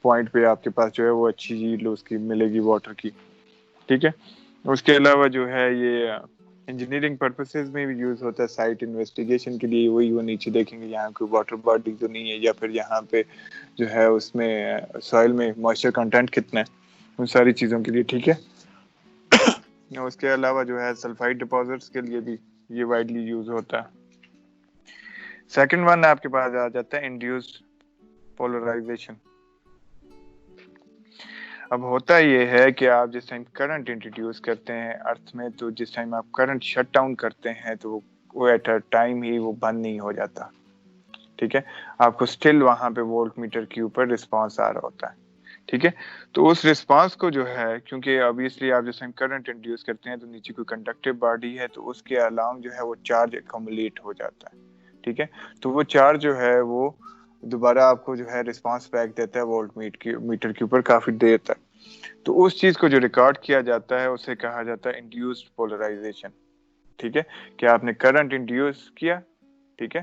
پوائنٹ پہ آپ کے پاس جو ہے وہ اچھی ییلڈ اس کی ملے گی واٹر کی. ٹھیک ہے. اس کے علاوہ جو ہے یہ انجینئرنگ پرپسز میں بھی یوز ہوتا ہے سائٹ انویسٹیگیشن کے لیے. وہی وہ نیچے دیکھیں گے یہاں کوئی واٹر باڈی تو نہیں ہے یا پھر یہاں پہ جو ہے اس میں سوئل میں موئسچر کنٹینٹ کتنا ہے, ان ساری چیزوں کے لیے. ٹھیک ہے. اس کے علاوہ جو ہے سلفائڈ ڈپازٹس کے لیے بھی یہ وائڈلی یوز ہوتا ہے. سیکنڈ ون آپ کے پاس آ جاتا ہے انڈیوسڈ پولرائزیشن. اب ہوتا یہ ہے کہ آپ جس ٹائم کرنٹ انٹروڈیوس کرتے ہیں ارتھ میں, تو جس ٹائم آپ کرنٹ شٹ ڈاؤن کرتے ہیں تو وہ ایٹ اے ٹائم ہی وہ بند نہیں ہو جاتا. ٹھیک ہے. آپ کو اسٹل وہاں پہ وولٹ میٹر کے اوپر رسپانس آ رہا ہوتا ہے. ٹھیک ہے. تو اس رسپانس کو جو ہے کیونکہ obviously آپ جس ٹائم کرنٹ انڈیوس کرتے ہیں تو نیچے کوئی کنڈکٹیو باڈی ہے تو اس کے along جو ہے وہ چارج ایکومولیٹ ہو جاتا ہے. ٹھیک ہے. تو وہ چارج جو ہے وہ دوبارہ آپ کو جو ہے رسپانس بیک دیتا ہے وولٹ میٹر کے اوپر کافی دیر تک. تو اس چیز کو جو ریکارڈ کیا جاتا ہے اسے کہا جاتا ہے انڈیوسڈ پولرائزیشن. ٹھیک ہے. کہ آپ نے کرنٹ انڈیوس کیا. ٹھیک ہے.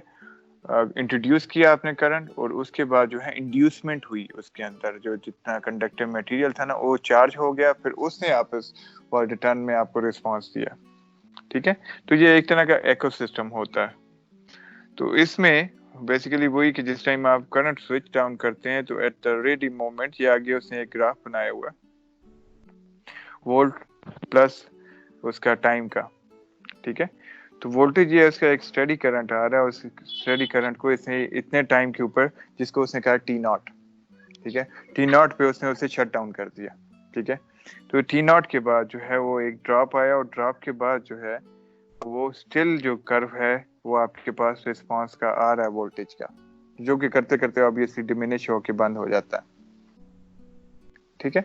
انٹروڈیوس کیا آپ نے کرنٹ اور اس کے بعد جو ہے انڈیوسمنٹ ہوئی اس کے اندر جو جتنا کنڈکٹیو مٹیریل تھا نا وہ چارج ہو گیا, پھر اس نے آپس اور ریٹرن میں آپ کو رسپانس دیا. ٹھیک ہے. تو یہ ایک طرح کا ایکو سسٹم ہوتا ہے. تو اس میں بیسیکلی وہی کہ جس ٹائم آپ کرنٹ سوئچ ڈاؤن کرتے ہیں تو ایٹ دا ریڈی مومنٹ یہ آگے اس نے ایک گراف بنایا ہوا ہے وولٹ پلس اس کا ٹائم کا. ٹھیک ہے. تو وولٹیج یہ اس کا ایک اسٹڈی کرنٹ آ رہا ہے, اس اسٹڈی کرنٹ کو اس نے اتنے ٹائم کے اوپر جس کو اس نے کہا ٹی ناٹ. ٹھیک ہے. ٹی ناٹ پہ اس نے اسے شٹ ڈاؤن کر دیا. ٹھیک ہے. تو ٹی ناٹ کے بعد جو ہے وہ ایک ڈراپ آیا اور ڈراپ کے بعد جو ہے وہ اسٹل جو کرو ہے وہ آپ کے پاس رسپانس کا آ رہا ہے وولٹیج کا, جو کہ کرتے کرتے obviously ڈیمینش ہو کے بند ہو جاتا ہے. ٹھیک ہے.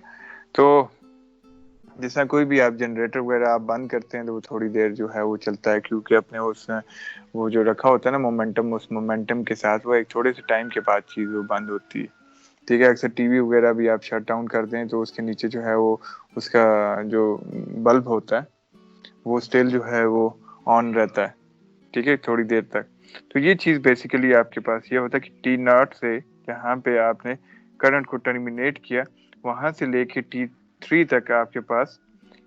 تو جیسا کوئی بھی آپ جنریٹر وغیرہ آپ بند کرتے ہیں تو وہ تھوڑی دیر جو ہے وہ چلتا ہے کیونکہ اپنے اس وہ جو رکھا ہوتا ہے نا مومنٹم, اس مومنٹم کے ساتھ وہ ایک تھوڑے سے ٹائم کے بعد چیز وہ بند ہوتی ہے. ٹھیک ہے. اکثر ٹی وی وغیرہ بھی آپ شٹ ڈاؤن کر دیں تو اس کے نیچے جو ہے وہ اس کا جو بلب ہوتا ہے وہ اسٹل جو ہے وہ آن رہتا ہے. ٹھیک ہے. تھوڑی دیر تک. تو یہ چیز بیسیکلی آپ کے پاس یہ ہوتا ہے کہ ٹی ناٹ سے جہاں پہ آپ نے کرنٹ کو ٹرمینیٹ کیا وہاں سے لے کے ٹی 3 تک آپ کے پاس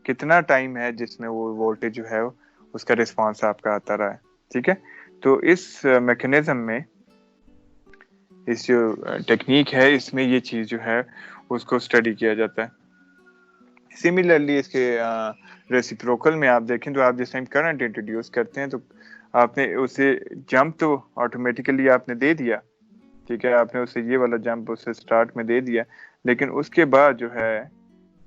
کتنا ٹائم ہے جس میں وہ وولٹیج جو ہے اس کا رسپانس آپ کا آتا رہا ہے. ٹھیک ہے. تو اس میکانزم میں اس جو ٹیکنیک ہے اس میں یہ چیز جو ہے اس کو اسٹڈی کیا جاتا ہے. سملرلی اس کے ریسیپروکل میں آپ دیکھیں تو آپ جس ٹائم کرنٹ انٹروڈیوس کرتے ہیں تو آپ نے اسے جمپ تو آٹومیٹیکلی آپ نے دے دیا. ٹھیک ہے. آپ نے اسے یہ والا جمپ اسے سٹارٹ میں دے دیا, لیکن اس کے بعد جو ہے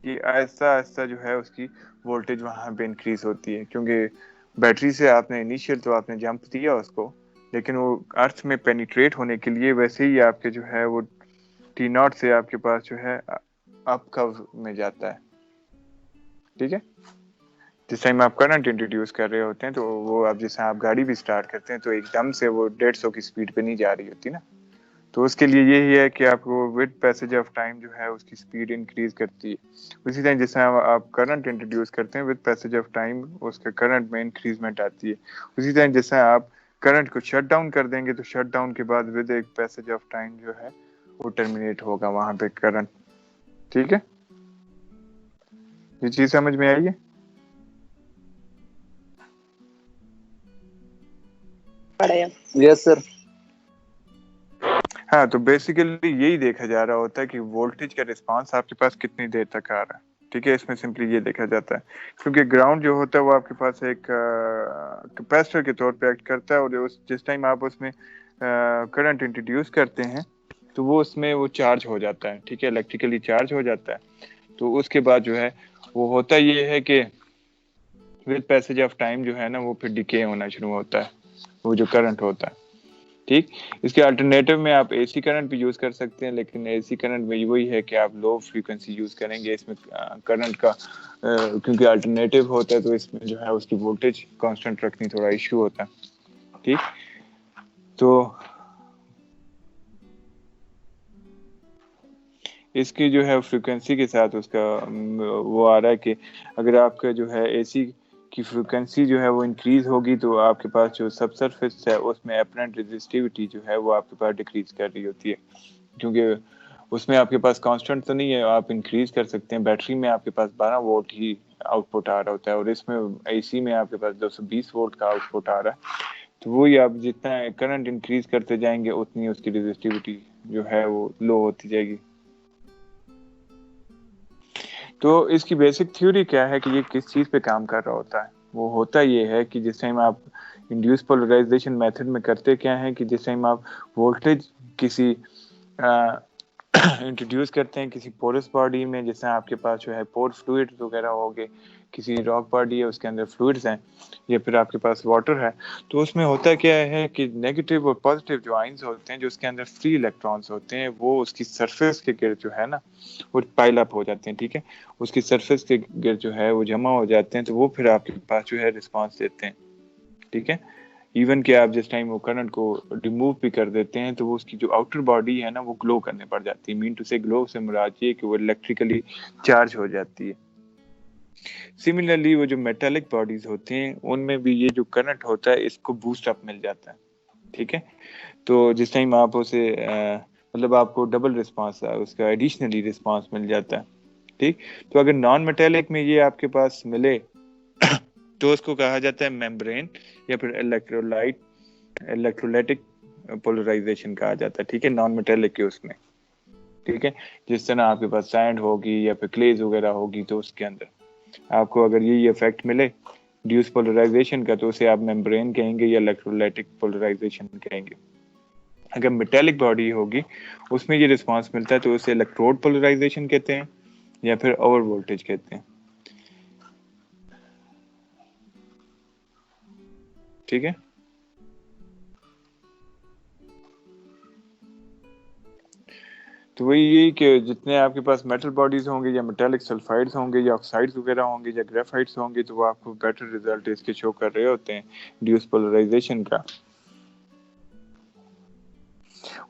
یہ آہستہ آہستہ جو ہے اس کی وولٹیج وہاں پہ انکریز ہوتی ہے کیونکہ بیٹری سے آپ نے انیشیل تو آپ نے جمپ دیا اس کو, لیکن وہ ارتھ میں پینیٹریٹ ہونے کے لیے ویسے ہی آپ کے جو ہے وہ ٹی ناٹ سے آپ کے پاس جو ہے اپ کرو میں جاتا ہے. ٹھیک ہے. جس ٹائم آپ کرنٹ انٹروڈیوس کر رہے ہوتے ہیں تو وہ اب جیسے آپ گاڑی بھی سٹارٹ کرتے ہیں تو ایک دم سے وہ 150 کی سپیڈ پہ نہیں جا رہی ہوتی نا, تو اس کے لیے یہی ہے کہ آپ کو ود پیسج آف ٹائم جو ہے اس کی سپیڈ انکریز کرتی ہے. اسی طرح جس طرح آپ کرنٹ انٹروڈیوس کرتے ہیں ود پیسج آف ٹائم اس کا کرنٹ میں انکریزمنٹ آتی ہے. اسی طرح جس طرح آپ کرنٹ کو شٹ ڈاؤن کر دیں گے تو شٹ ڈاؤن کے بعد ود ایک پیسج آف ٹائم جو ہے وہ ٹرمینیٹ ہوگا وہاں پہ کرنٹ. ٹھیک ہے. یہ چیز سمجھ میں آئی ہے؟ یس سر. ہاں. تو بیسیکلی یہی دیکھا جا رہا ہوتا ہے کہ وولٹیج کا رسپانس آپ کے پاس کتنی دیر تک آ رہا ہے. ٹھیک ہے. اس میں سمپلی یہ دیکھا جاتا ہے کیونکہ گراؤنڈ جو ہوتا ہے وہ آپ کے پاس ایک کیپیسٹر کے طور پہ ایکٹ کرتا ہے اور جس ٹائم آپ اس میں کرنٹ انٹروڈیوس کرتے ہیں تو وہ اس میں وہ چارج ہو جاتا ہے. ٹھیک ہے. الیکٹریکلی چارج ہو جاتا ہے. تو اس کے بعد جو ہے وہ ہوتا یہ ہے کہ ود پیسج آف ٹائم جو ہے نا وہ پھر ڈیکے ہونا شروع ہوتا ہے وہ جو کرنٹ ہوتا ہے. ٹھیک. اس کے الٹرنیٹو میں آپ اے سی کرنٹ بھی یوز کر سکتے ہیں, لیکن اے سی کرنٹ میں وہی ہے کہ آپ لو فریکوینسی یوز کریں گے. اس میں کرنٹ کا کیونکہ الٹرنیٹو ہوتا ہے تو اس میں جو ہے اس کی وولٹیج کانسٹنٹ رکھنی تھوڑا ایشو ہوتا ہے. ٹھیک. تو اس کی جو ہے فریکوینسی کے ساتھ اس کا وہ آ رہا ہے کہ اگر آپ کا جو ہے اے سی کی فریکوینسی جو ہے وہ انکریز ہوگی تو آپ کے پاس جو سب سرفیس ہے اس میں اپرنٹ ریزسٹیوٹی جو ہے وہ آپ کے پاس ڈیکریز کر رہی ہوتی ہے، کیونکہ اس میں آپ کے پاس کانسٹنٹ تو نہیں ہے، آپ انکریز کر سکتے ہیں. بیٹری میں آپ کے پاس 12 وولٹ ہی آؤٹ پٹ آ رہا ہوتا ہے اور اس میں اے سی میں آپ کے پاس 220 وولٹ کا آؤٹ پٹ آ رہا ہے. تو وہی آپ جتنا کرنٹ انکریز کرتے جائیں گے اتنی اس کی ریزسٹیوٹی جو ہے وہ لو ہوتی جائے گی. تو اس کی بیسک تھیوری کیا ہے کہ یہ کس چیز پہ کام کر رہا ہوتا ہے؟ وہ ہوتا یہ ہے کہ جس ٹائم آپ انڈیوس پولرائزیشن میتھڈ میں کرتے کیا ہے کہ جس ٹائم آپ وولٹیج کسی انٹروڈیوس کرتے ہیں کسی پورس باڈی میں، جیسے آپ کے پاس جو ہے پور فلوئڈ وغیرہ ہوگے، کسی راک باڈی ہے اس کے اندر فلوئڈز ہیں یا پھر آپ کے پاس واٹر ہے، تو اس میں ہوتا کیا ہے کہ نیگیٹو اور پازیٹیو جو آئنز ہوتے ہیں جو اس کے اندر فری الیکٹرانز ہوتے ہیں وہ اس کی سرفیس کے گرد جو ہے نا وہ پائل اپ ہو جاتے ہیں. ٹھیک ہے، اس کی سرفیس کے گرد جو ہے وہ جمع ہو جاتے ہیں تو وہ پھر آپ کے پاس جو ہے رسپانس دیتے ہیں. ٹھیک ہے، ایون کہ آپ جس ٹائم وہ کرنٹ کو ریموو بھی کر دیتے ہیں تو وہ اس کی جو آؤٹر باڈی ہے نا وہ گلو کرنے پڑ جاتی ہے. مین ٹو سے گلو سے مراد یہ کہ وہ الیکٹریکلی چارج ہو جاتی ہے. سملرلی وہ جو میٹالک باڈیز ہوتے ہیں ان میں بھی یہ جو کرنٹ ہوتا ہے اس کو بوسٹ اپ مل جاتا ہے. ٹھیک ہے، تو جس ٹائم آپ اسے مطلب آپ کو ڈبل رسپانس اس کا ایڈیشنلی رسپانس مل جاتا ہے. ٹھیک، تو اگر نان میٹالک میں یہ آپ کے پاس ملے تو اس کو کہا جاتا ہے میمبرین یا پھر الیکٹرولیٹک پولرائزیشن کہا جاتا ہے. ٹھیک ہے، نان میٹالک کے اس میں. ٹھیک ہے، جس طرح آپ کے پاس سینڈ ہوگی یا پھر کلیز وغیرہ ہوگی تو اس کے اندر آپ کو اگر یہ افیکٹ ملے ڈیوس پولرائزیشن کا تو اسے آپ میمبرین کہیں گے یا الیکٹرولیٹک پولرائزیشن کہیں گے. اگر میٹالک باڈی ہوگی اس میں یہ رسپانس ملتا ہے تو اسے الیکٹروڈ پولرائزیشن کہتے ہیں یا پھر اوور وولٹیج کہتے ہیں. ٹھیک ہے، تو وہی یہی کہ جتنے آپ کے پاس میٹل باڈیز ہوں گے یا میٹالک سلفائڈز ہوں گے یا آکسائڈز وغیرہ ہوں گے یا گریفائٹس ہوں گے تو وہ آپ کو بیٹر ریزلٹ اس کے شو کر رہے ہوتے ہیں ڈیوس پولرائزیشن کا.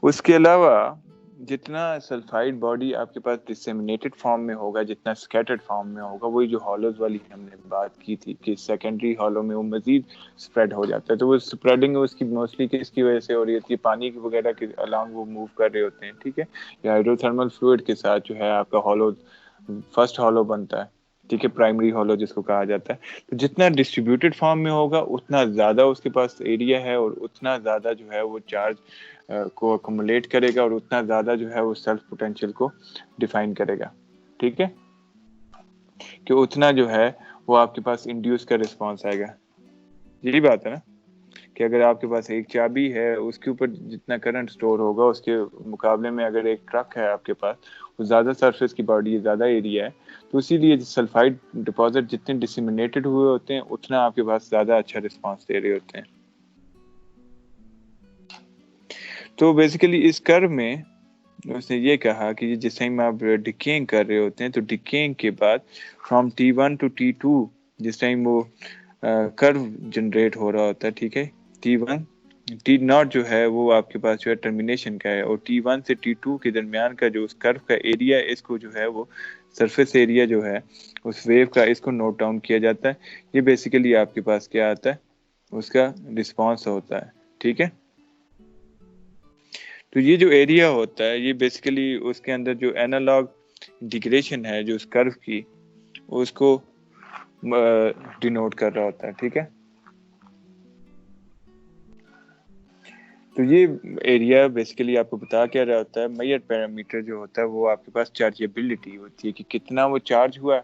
اس کے علاوہ جتنا سلفائڈ باڈی آپ کے پاس ڈسیمینیٹڈ فارم میں ہوگا، جتنا سکیٹرڈ فارم میں ہوگا، وہی جو ہالوز والی ہم نے بات کی تھی کہ سیکنڈری ہالو میں وہ مزید سپریڈ ہو جاتا ہے. تو وہ سپریڈنگ اس کی موسٹلی کس کی وجہ سے ہو رہی ہوتی ہے؟ پانی کی وغیرہ کے الانگ وہ موو کر رہے ہوتے ہیں. ٹھیک ہے، یا ہائیڈرو تھرمل فلوئڈ کے ساتھ جو ہے آپ کا ہالو فرسٹ ہالو بنتا ہے. ٹھیک ہے، پرائمری ہالو جس کو کہا جاتا ہے. تو جتنا ڈسٹریبیوٹیڈ فارم میں ہوگا اتنا زیادہ اس کے پاس ایریا ہے اور اتنا زیادہ جو ہے وہ چارج کو اکومولیٹ کرے گا اور اتنا زیادہ جو ہے وہ سیلف پوٹینشیل کو ڈیفائن کرے گا. ٹھیک ہے، کہ اتنا جو ہے وہ آپ کے پاس انڈیوس کا رسپانس آئے گا. یہی بات ہے نا کہ اگر آپ کے پاس ایک چابی ہے اس کے اوپر جتنا کرنٹ سٹور ہوگا اس کے مقابلے میں اگر ایک ٹرک ہے آپ کے پاس وہ زیادہ سرفیس کی باڈی ہے، زیادہ ایریا ہے، تو اسی لیے سلفائڈ ڈپازٹ جتنے ڈسیمینیٹڈ ہوئے ہوتے ہیں اتنا آپ کے پاس زیادہ اچھا رسپانس دے رہے ہوتے ہیں. تو بیسیکلی اس کرو میں اس نے یہ کہا کہ جس ٹائم آپ ڈکیئنگ کر رہے ہوتے ہیں تو ڈکیئنگ کے بعد فرام T1 to T2 جس ٹائم وہ کرو جنریٹ ہو رہا ہوتا ہے. ٹھیک ہے، T1 T0 جو ہے وہ آپ کے پاس جو ہے ٹرمینیشن کا ہے اور T1 سے T2 کے درمیان کا جو اس کرو کا ایریا ہے اس کو جو ہے وہ سرفیس ایریا جو ہے اس ویو کا اس کو نوٹ ڈاؤن کیا جاتا ہے. یہ بیسیکلی آپ کے پاس کیا آتا ہے؟ اس کا رسپانس ہوتا ہے. ٹھیک ہے، تو یہ جو ایریا ہوتا ہے یہ بیسیکلی اس کے اندر جو اینالاگ انٹیگریشن ہے جو اس کرو کی اس کو ڈینوٹ کر رہا ہوتا ہے. ٹھیک ہے، تو یہ ایریا بیسیکلی آپ کو بتا کیا رہا ہوتا ہے؟ میئر پیرامیٹر جو ہوتا ہے وہ آپ کے پاس چارجیبلٹی ہوتی ہے کہ کتنا وہ چارج ہوا.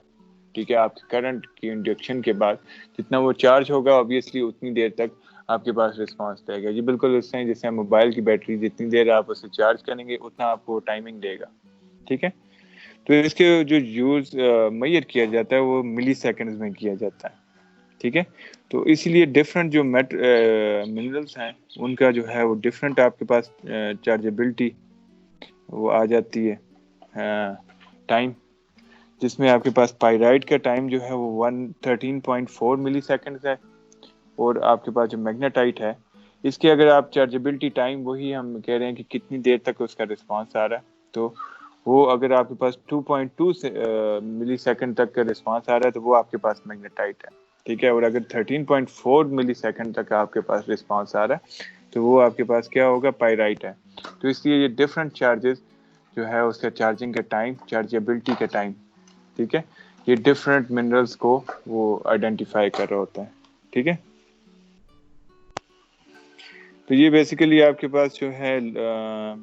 ٹھیک ہے، آپ کے کرنٹ کی انڈکشن کے بعد جتنا وہ چارج ہوگا obviously اتنی دیر تک آپ کے پاس رسپانس دے گا. یہ بالکل اس طرح جیسے موبائل کی بیٹری جتنی دیر آپ اسے چارج کریں گے اتنا آپ کو ٹائمنگ دے گا. ٹھیک ہے، تو اس کے جو یوز میئر کیا جاتا ہے وہ ملی سیکنڈز میں کیا جاتا ہے. ٹھیک ہے، تو اسی لیے ڈفرینٹ جو منرلس ہیں ان کا جو ہے وہ ڈفرینٹ آپ کے پاس چارجیبلٹی وہ آ جاتی ہے ٹائم، جس میں آپ کے پاس پائرائٹ کا ٹائم جو ہے وہ 113.4 ملی سیکنڈز ہے اور آپ کے پاس جو میگنیٹائٹ ہے اس کے اگر آپ چارجیبلٹی ٹائم وہی ہم کہہ رہے ہیں کہ کتنی دیر تک اس کا رسپانس آ رہا ہے تو وہ اگر آپ کے پاس 2.2 ملی سیکنڈ تک کا رسپانس آ رہا ہے تو وہ آپ کے پاس میگنیٹائٹ ہے. ٹھیک ہے, اور اگر 13.4 ملی سیکنڈ تک آپ کے پاس رسپانس آ رہا ہے تو وہ آپ کے پاس کیا ہوگا, پائرائٹ ہے. تو اس لیے یہ ڈفرینٹ چارجز جو ہے اس کا چارجنگ کا ٹائم, چارجیبلٹی کا ٹائم, ٹھیک ہے, یہ ڈفرینٹ منرلز کو وہ آئیڈینٹیفائی کر رہا ہوتا ہے. ٹھیک ہے, تو یہ بیسیکلی آپ کے پاس جو ہے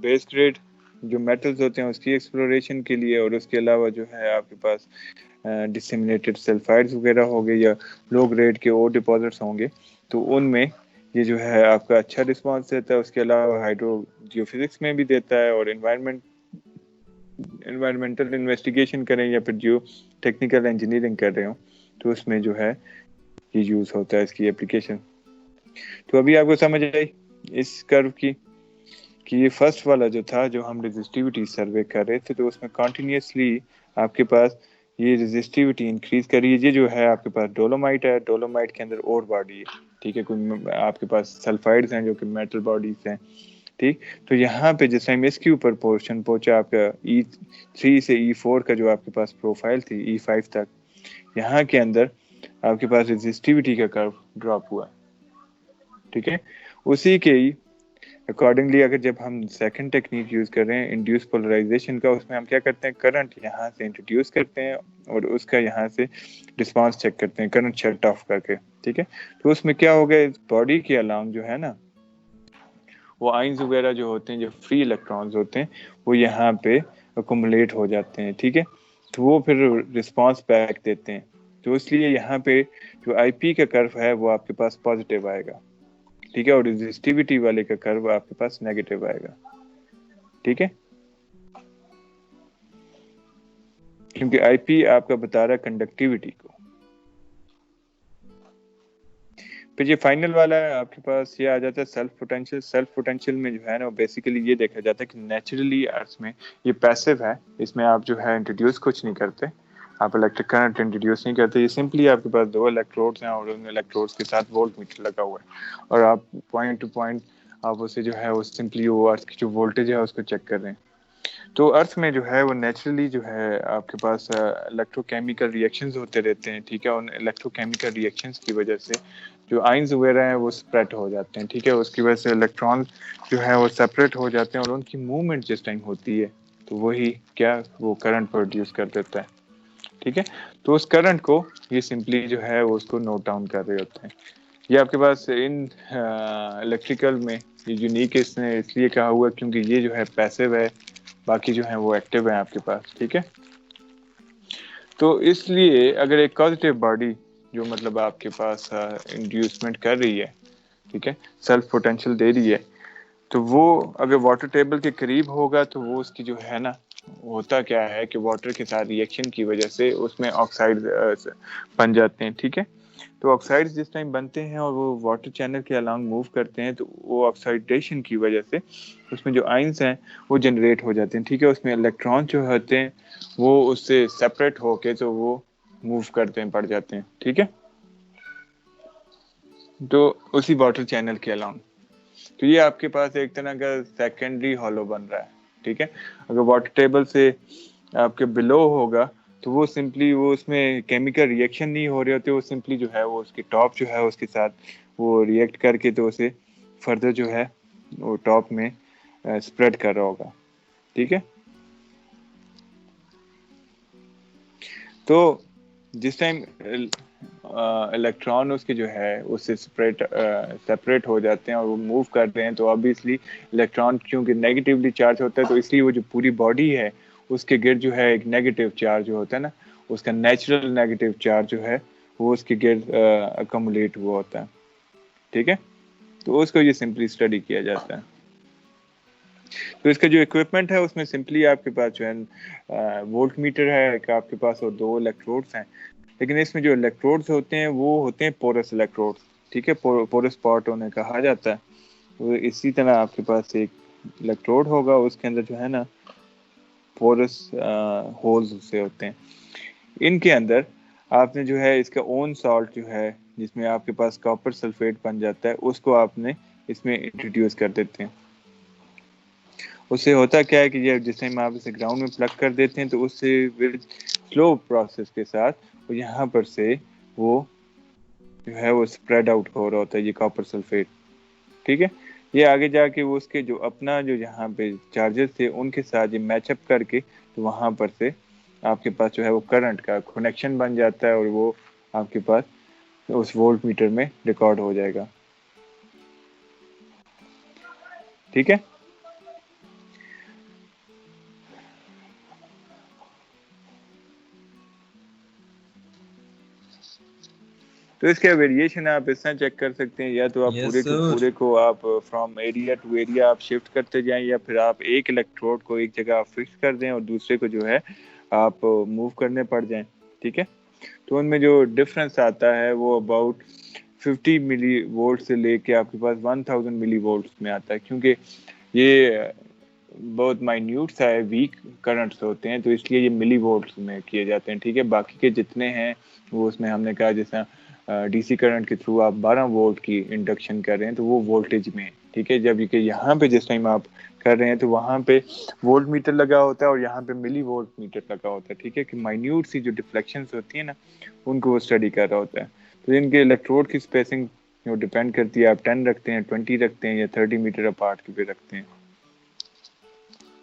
بیس گریڈ جو میٹلز ہوتے ہیں اس کی ایکسپلوریشن کے لیے, اور اس کے علاوہ جو ہے آپ کے پاس ڈسیمینیٹڈ سلفائڈز وغیرہ ہو گئے یا لو گریڈ کے اور ڈپازٹس ہوں گے, تو ان میں یہ جو ہے آپ کا اچھا رسپانس دیتا ہے. اس کے علاوہ ہائیڈرو جیو فزکس میں بھی دیتا ہے, اور انوائرمنٹل انویسٹیگیشن کریں یا پھر جو ٹیکنیکل انجینئرنگ کر رہے ہوں تو اس میں جو ہے یہ یوز ہوتا ہے اس کی اپلیکیشن. تو ابھی آپ کو سمجھ آئی اس کرو کی کہ یہ فرسٹ والا جو تھا جو ہم ریزسٹیوٹی سروے کر رہے تھے, تو اس میں کنٹینیوسلی آپ کے پاس یہ ریزسٹیوٹی انکریز کر رہی ہے. یہ جو ہے آپ کے پاس ڈولومائٹ ہے, ڈولومائٹ کے اندر اور باڈی ہے, ٹھیک ہے, کوئی آپ کے پاس سلفائڈز ہیں جو کہ میٹل باڈیز ہیں, ٹھیک. تو یہاں پہ جس ٹائم اس کے اوپر پورشن پہنچا آپ کا E3 سے E4 کا جو آپ کے پاس پروفائل تھی E5 تک, یہاں کے اندر آپ کے پاس ریزسٹیوٹی کا کرو ڈراپ ہوا, ٹھیک ہے. اسی کے ہی اکارڈنگلی اگر جب ہم سیکنڈ ٹیکنیک یوز کر رہے ہیں انڈیوس پولرائزیشن کا, اس میں ہم کیا کرتے ہیں, کرنٹ یہاں سے انٹروڈیوس کرتے ہیں اور اس کا یہاں سے رسپانس چیک کرتے ہیں کرنٹ شٹ آف کر کے, ٹھیک ہے. تو اس میں کیا ہوگا, اس باڈی کے along جو ہے نا وہ آئنز وغیرہ جو ہوتے ہیں, جو فری الیکٹرانز ہوتے ہیں, وہ یہاں پہ اکومولیٹ ہو جاتے ہیں, ٹھیک ہے. تو وہ پھر رسپانس بیک دیتے ہیں. تو اس لیے یہاں پہ جو آئی پی کا کرو ہے وہ آپ کے پاس پازیٹیو آئے گا, ٹھیک ہے, اور ریزسٹیوٹی والے کا کرو آپ کے پاس نیگیٹو آئے گا, ٹھیک ہے, کیونکہ آئی پی آپ کا بتا رہا ہے کنڈکٹیوٹی کو. پھر یہ فائنل والا ہے آپ کے پاس, یہ آ جاتا ہے سیلف پوٹینشیل. سیلف پوٹینشیل میں جو ہے نا بیسیکلی یہ دیکھا جاتا ہے کہ نیچرلی ارتھ میں یہ پیسو ہے, اس میں آپ جو ہے انٹروڈیوس کچھ نہیں کرتے, آپ الیکٹرک کرنٹ انٹروڈیوس نہیں کرتے. یہ سمپلی آپ کے پاس 2 الیکٹروڈز ہیں اور ان الیکٹروڈز کے ساتھ وولٹ میٹر لگا ہوا ہے, اور آپ پوائنٹ ٹو پوائنٹ آپ اسے جو ہے وہ سمپلی وہ ارتھ کی جو وولٹیج ہے اس کو چیک کر رہے ہیں. تو ارتھ میں جو ہے وہ نیچرلی جو ہے آپ کے پاس الیکٹرو کیمیکل ریئیکشنز ہوتے رہتے ہیں, ٹھیک ہے. ان الیکٹرو کیمیکل ریئیکشنز کی وجہ سے جو آئنز وغیرہ ہیں وہ اسپریڈ ہو جاتے ہیں, ٹھیک ہے. اس کی وجہ سے الیکٹران جو ہے وہ سپریٹ ہو جاتے ہیں, اور ان کی موومنٹ جس ٹائم ہوتی ہے تو وہی کیا وہ کرنٹ پروڈیوس کر دیتا ہے, ٹھیک ہے. تو اس کرنٹ کو یہ سمپلی جو ہے وہ اس کو نوٹ ڈاؤن کر رہے ہوتے ہیں. یہ آپ کے پاس ان الیکٹریکل میں یہ یونیک اس نے اس لیے کہا ہوا کیونکہ یہ جو ہے پیسو ہے, باقی جو ہیں وہ ایکٹیو ہیں آپ کے پاس, ٹھیک ہے. تو اس لیے اگر ایک پازیٹیو باڈی جو مطلب آپ کے پاس انڈیوسمنٹ کر رہی ہے, ٹھیک ہے, سیلف پوٹینشیل دے رہی ہے, تو وہ اگر واٹر ٹیبل کے قریب ہوگا تو وہ اس کی جو ہے نا ہوتا کیا ہے کہ واٹر کے ساتھ ریئیکشن کی وجہ سے اس میں آکسائڈ بن جاتے ہیں, ٹھیک ہے. تو آکسائڈ جس ٹائم بنتے ہیں اور وہ واٹر چینل کے along موو کرتے ہیں, تو وہ آکسائڈیشن کی وجہ سے اس میں جو آئنس ہیں وہ جنریٹ ہو جاتے ہیں, ٹھیک ہے. اس میں الیکٹران جو ہوتے ہیں وہ اس سے سپریٹ ہو کے تو وہ موو کرتے ہیں, پڑ جاتے ہیں, ٹھیک ہے. تو اسی واٹر چینل کے along تو یہ آپ کے پاس ایک طرح کا سیکنڈری ہالو بن رہا ہے, ٹھیک ہے. اگر واٹر ٹیبل سے آپ کے بلو ہوگا تو وہ سمپلی وہ اس میں کیمیکل ریئیکشن نہیں ہو رہے ہوتے, وہ سمپلی جو ہے وہ اس کی ٹاپ جو ہے اس کے ساتھ وہ ریئیکٹ کر کے تو اسے فردر جو ہے وہ ٹاپ میں اسپریڈ کر رہا ہوگا, ٹھیک ہے. تو جس ٹائم الیکٹران اس کے جو ہے اس سے سپریٹ ہو جاتے ہیں اور وہ موو کرتے ہیں, تو obviously الیکٹران کیونکہ نیگیٹیولی چارج ہوتا ہے, تو اس لیے وہ جو پوری باڈی ہے اس کے گرد جو ہے ایک نیگیٹو چارج ہوتا ہے نا, اس کا نیچرل نیگیٹو چارج جو ہے وہ اس کے گرد اکمولیٹ ہوا ہوتا ہے, ٹھیک ہے. تو اس کو یہ سمپلی اسٹڈی کیا جاتا ہے. تو اس کا جو اکوپمنٹ ہے اس میں سمپلی آپ کے پاس جو ہے وولٹ میٹر ہے کہ آپ کے پاس اور 2 الیکٹروڈس ہیں, لیکن اس میں جو الیکٹروڈس ہوتے ہیں وہ ہوتے ہیں پورس الیکٹروڈس, ٹھیک ہے. پورس پارٹ انہیں کہا جاتا ہے. وہ اسی طرح آپ کے پاس ایک الیکٹروڈ ہوگا, اس کے اندر جو ہے نا پورس ہولز سے ہوتے ہیں. ان کے اندر آپ نے جو ہے اس کا اون سالٹ جو ہے جس میں آپ کے پاس کاپر سلفیٹ بن جاتا ہے, اس کو آپ نے اس میں انٹروڈیوس کر دیتے ہیں. اس سے ہوتا کیا ہے کہ جس ٹائم آپ اسے گراؤنڈ میں پلگ کر دیتے ہیں تو اس سے سلو پروسیس کے ساتھ وہ یہاں پر سے وہ جو ہے وہ اسپریڈ آؤٹ ہو رہا ہوتا ہے یہ کاپر سلفیٹ. ٹھیک ہے, یہ آگے جا کے وہ اس کے جو اپنا جو یہاں پہ چارجز تھے ان کے ساتھ یہ میچ اپ کر کے تو وہاں پر سے آپ کے پاس جو ہے وہ کرنٹ کا کنیکشن بن جاتا ہے اور وہ آپ کے پاس اس وولٹ میٹر میں ریکارڈ ہو جائے گا. ٹھیک ہے, تو اس کے ویریشن آپ اس طرح چیک کر سکتے ہیں, یا تو آپ Yes, پورے کے sir. پورے کو آپ فرام ایریا ٹو ایریا آپ شفٹ کرتے جائیں, یا پھر آپ ایک الیکٹروڈ کو ایک جگہ آپ فکس کر دیں اور دوسرے کو جو ہے آپ موو کرنے پڑ جائیں. ٹھیک ہے, تو ان میں جو ڈفرنس آتا ہے وہ اباؤٹ 50 ملی وولٹ سے لے کے آپ کے پاس 1000 ملی وولٹس میں آتا ہے, کیونکہ یہ بہت مائنیوٹ سا ہے, ویک کرنٹس ہوتے ہیں, تو اس لیے یہ ملی وولٹس میں کیے جاتے ہیں. ٹھیک ہے, باقی کے جتنے ہیں وہ اس میں ہم نے کہا جیسا ڈی سی کرنٹ کے تھرو آپ 12 وولٹ کی انڈکشن کر رہے ہیں تو وہ وولٹیج میں ہے. ٹھیک ہے, جب کہ یہاں پہ جس ٹائم آپ کر رہے ہیں تو وہاں پہ وولٹ میٹر لگا ہوتا ہے اور یہاں پہ ملی وولٹ میٹر لگا ہوتا ہے. ٹھیک ہے, کہ مائنیوٹ سی جو ڈفلیکشنز ہوتی ہیں نا ان کو وہ اسٹڈی کر رہا ہوتا ہے. تو ان کے الیکٹروڈ کی اسپیسنگ جو ڈیپینڈ کرتی ہے, آپ 10 رکھتے ہیں, 20 رکھتے ہیں, یا 30 میٹر اپارٹ کے پہ رکھتے ہیں.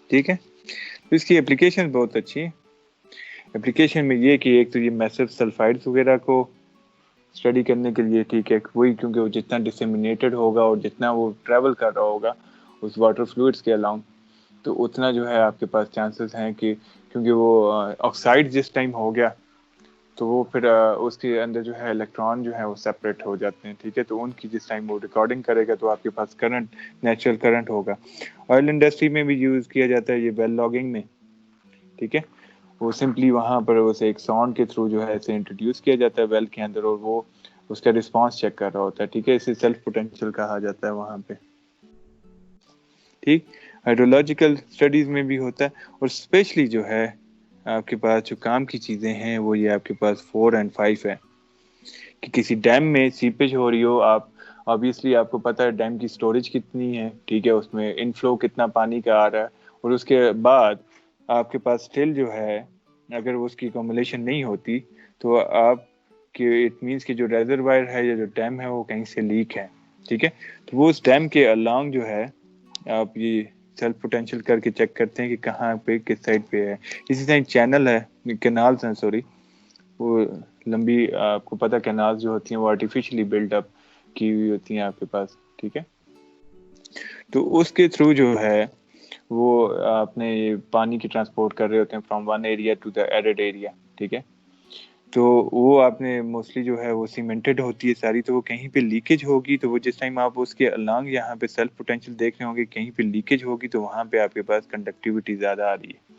ٹھیک ہے, تو اس کی اپلیکیشن بہت اچھی ہے. اپلیکیشن میں یہ کہ ایک تو یہ میسو سلفائڈس وغیرہ کو اسٹڈی کرنے کے لیے. ٹھیک ہے, وہی کیونکہ وہ جتنا ڈسیمینیٹڈ ہوگا اور جتنا وہ ٹریول کر رہا ہوگا اس واٹر فلوئڈس کے الاؤنگ, تو اتنا جو ہے آپ کے پاس چانسز ہیں کہ کیونکہ وہ آکسائڈ جس ٹائم ہو گیا تو وہ پھر اس کے اندر جو ہے الیکٹران جو ہے وہ سیپریٹ ہو جاتے ہیں. ٹھیک ہے, تو ان کی جس ٹائم وہ ریکارڈنگ کرے گا تو آپ کے پاس کرنٹ نیچرل کرنٹ ہوگا. آئل انڈسٹری میں بھی یوز کیا جاتا ہے یہ ویل لاگنگ میں. ٹھیک ہے, وہ سمپلی وہاں پر اسے ایک ساؤنڈ کے تھرو جو ہے اسے انٹروڈیوس کیا جاتا ہے ویل کے اندر, اور وہ اس کا رسپانس چیک کر رہا ہوتا ہے. ٹھیک ہے, اسے سیلف پوٹینشیل کہا جاتا ہے وہاں پہ. ٹھیک, ہائیڈرولوجیکل اسٹڈیز میں بھی ہوتا ہے. اور اسپیشلی جو ہے آپ کے پاس جو کام کی چیزیں ہیں وہ یہ آپ کے پاس 4 اور 5 ہے, کہ کسی ڈیم میں سیپیج ہو رہی ہو, آپ obviously آپ کو پتا ہے ڈیم کی سٹوریج کتنی ہے. ٹھیک ہے, اس میں انفلو کتنا پانی کا آ رہا ہے, اور اس کے بعد آپ کے پاس اسٹل جو ہے اگر اس کی اکومولیشن نہیں ہوتی تو آپ کہ اٹ مینس کہ جو ریزروائر ہے یا جو ڈیم ہے وہ کہیں سے لیک ہے. ٹھیک ہے, تو وہ اس ڈیم کے along جو ہے آپ یہ سیلف پوٹینشیل کر کے چیک کرتے ہیں کہ کہاں پہ کس سائڈ پہ ہے. اسی طرح چینل ہے, کینالز ہیں سوری, وہ لمبی آپ کو پتہ کینالز جو ہوتی ہیں وہ آرٹیفیشلی بلڈ اپ کی ہوئی ہوتی ہیں آپ کے پاس. ٹھیک ہے, تو اس کے تھرو جو ہے وہ اپنے پانی کی ٹرانسپورٹ کر رہے ہوتے ہیں from one area to the arid area. ٹھیک ہے, تو وہ آپ نے موسٹلی جو ہے وہ سیمنٹڈ ہوتی ہے ساری, تو وہ کہیں پہ لیکیج ہوگی تو وہ جس ٹائم آپ اس کے الانگ یہاں پہ سیلف پوٹینشیل دیکھ رہے ہوں گے کہیں پہ لیکیج ہوگی تو وہاں پہ آپ کے پاس کنڈکٹیوٹی زیادہ آ رہی ہے.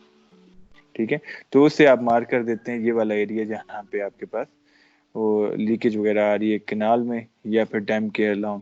ٹھیک ہے, تو اس سے آپ مارک کر دیتے ہیں یہ والا ایریا جہاں پہ آپ کے پاس وہ لیکیج وغیرہ آ رہی ہے کینال میں یا پھر ڈیم کے along.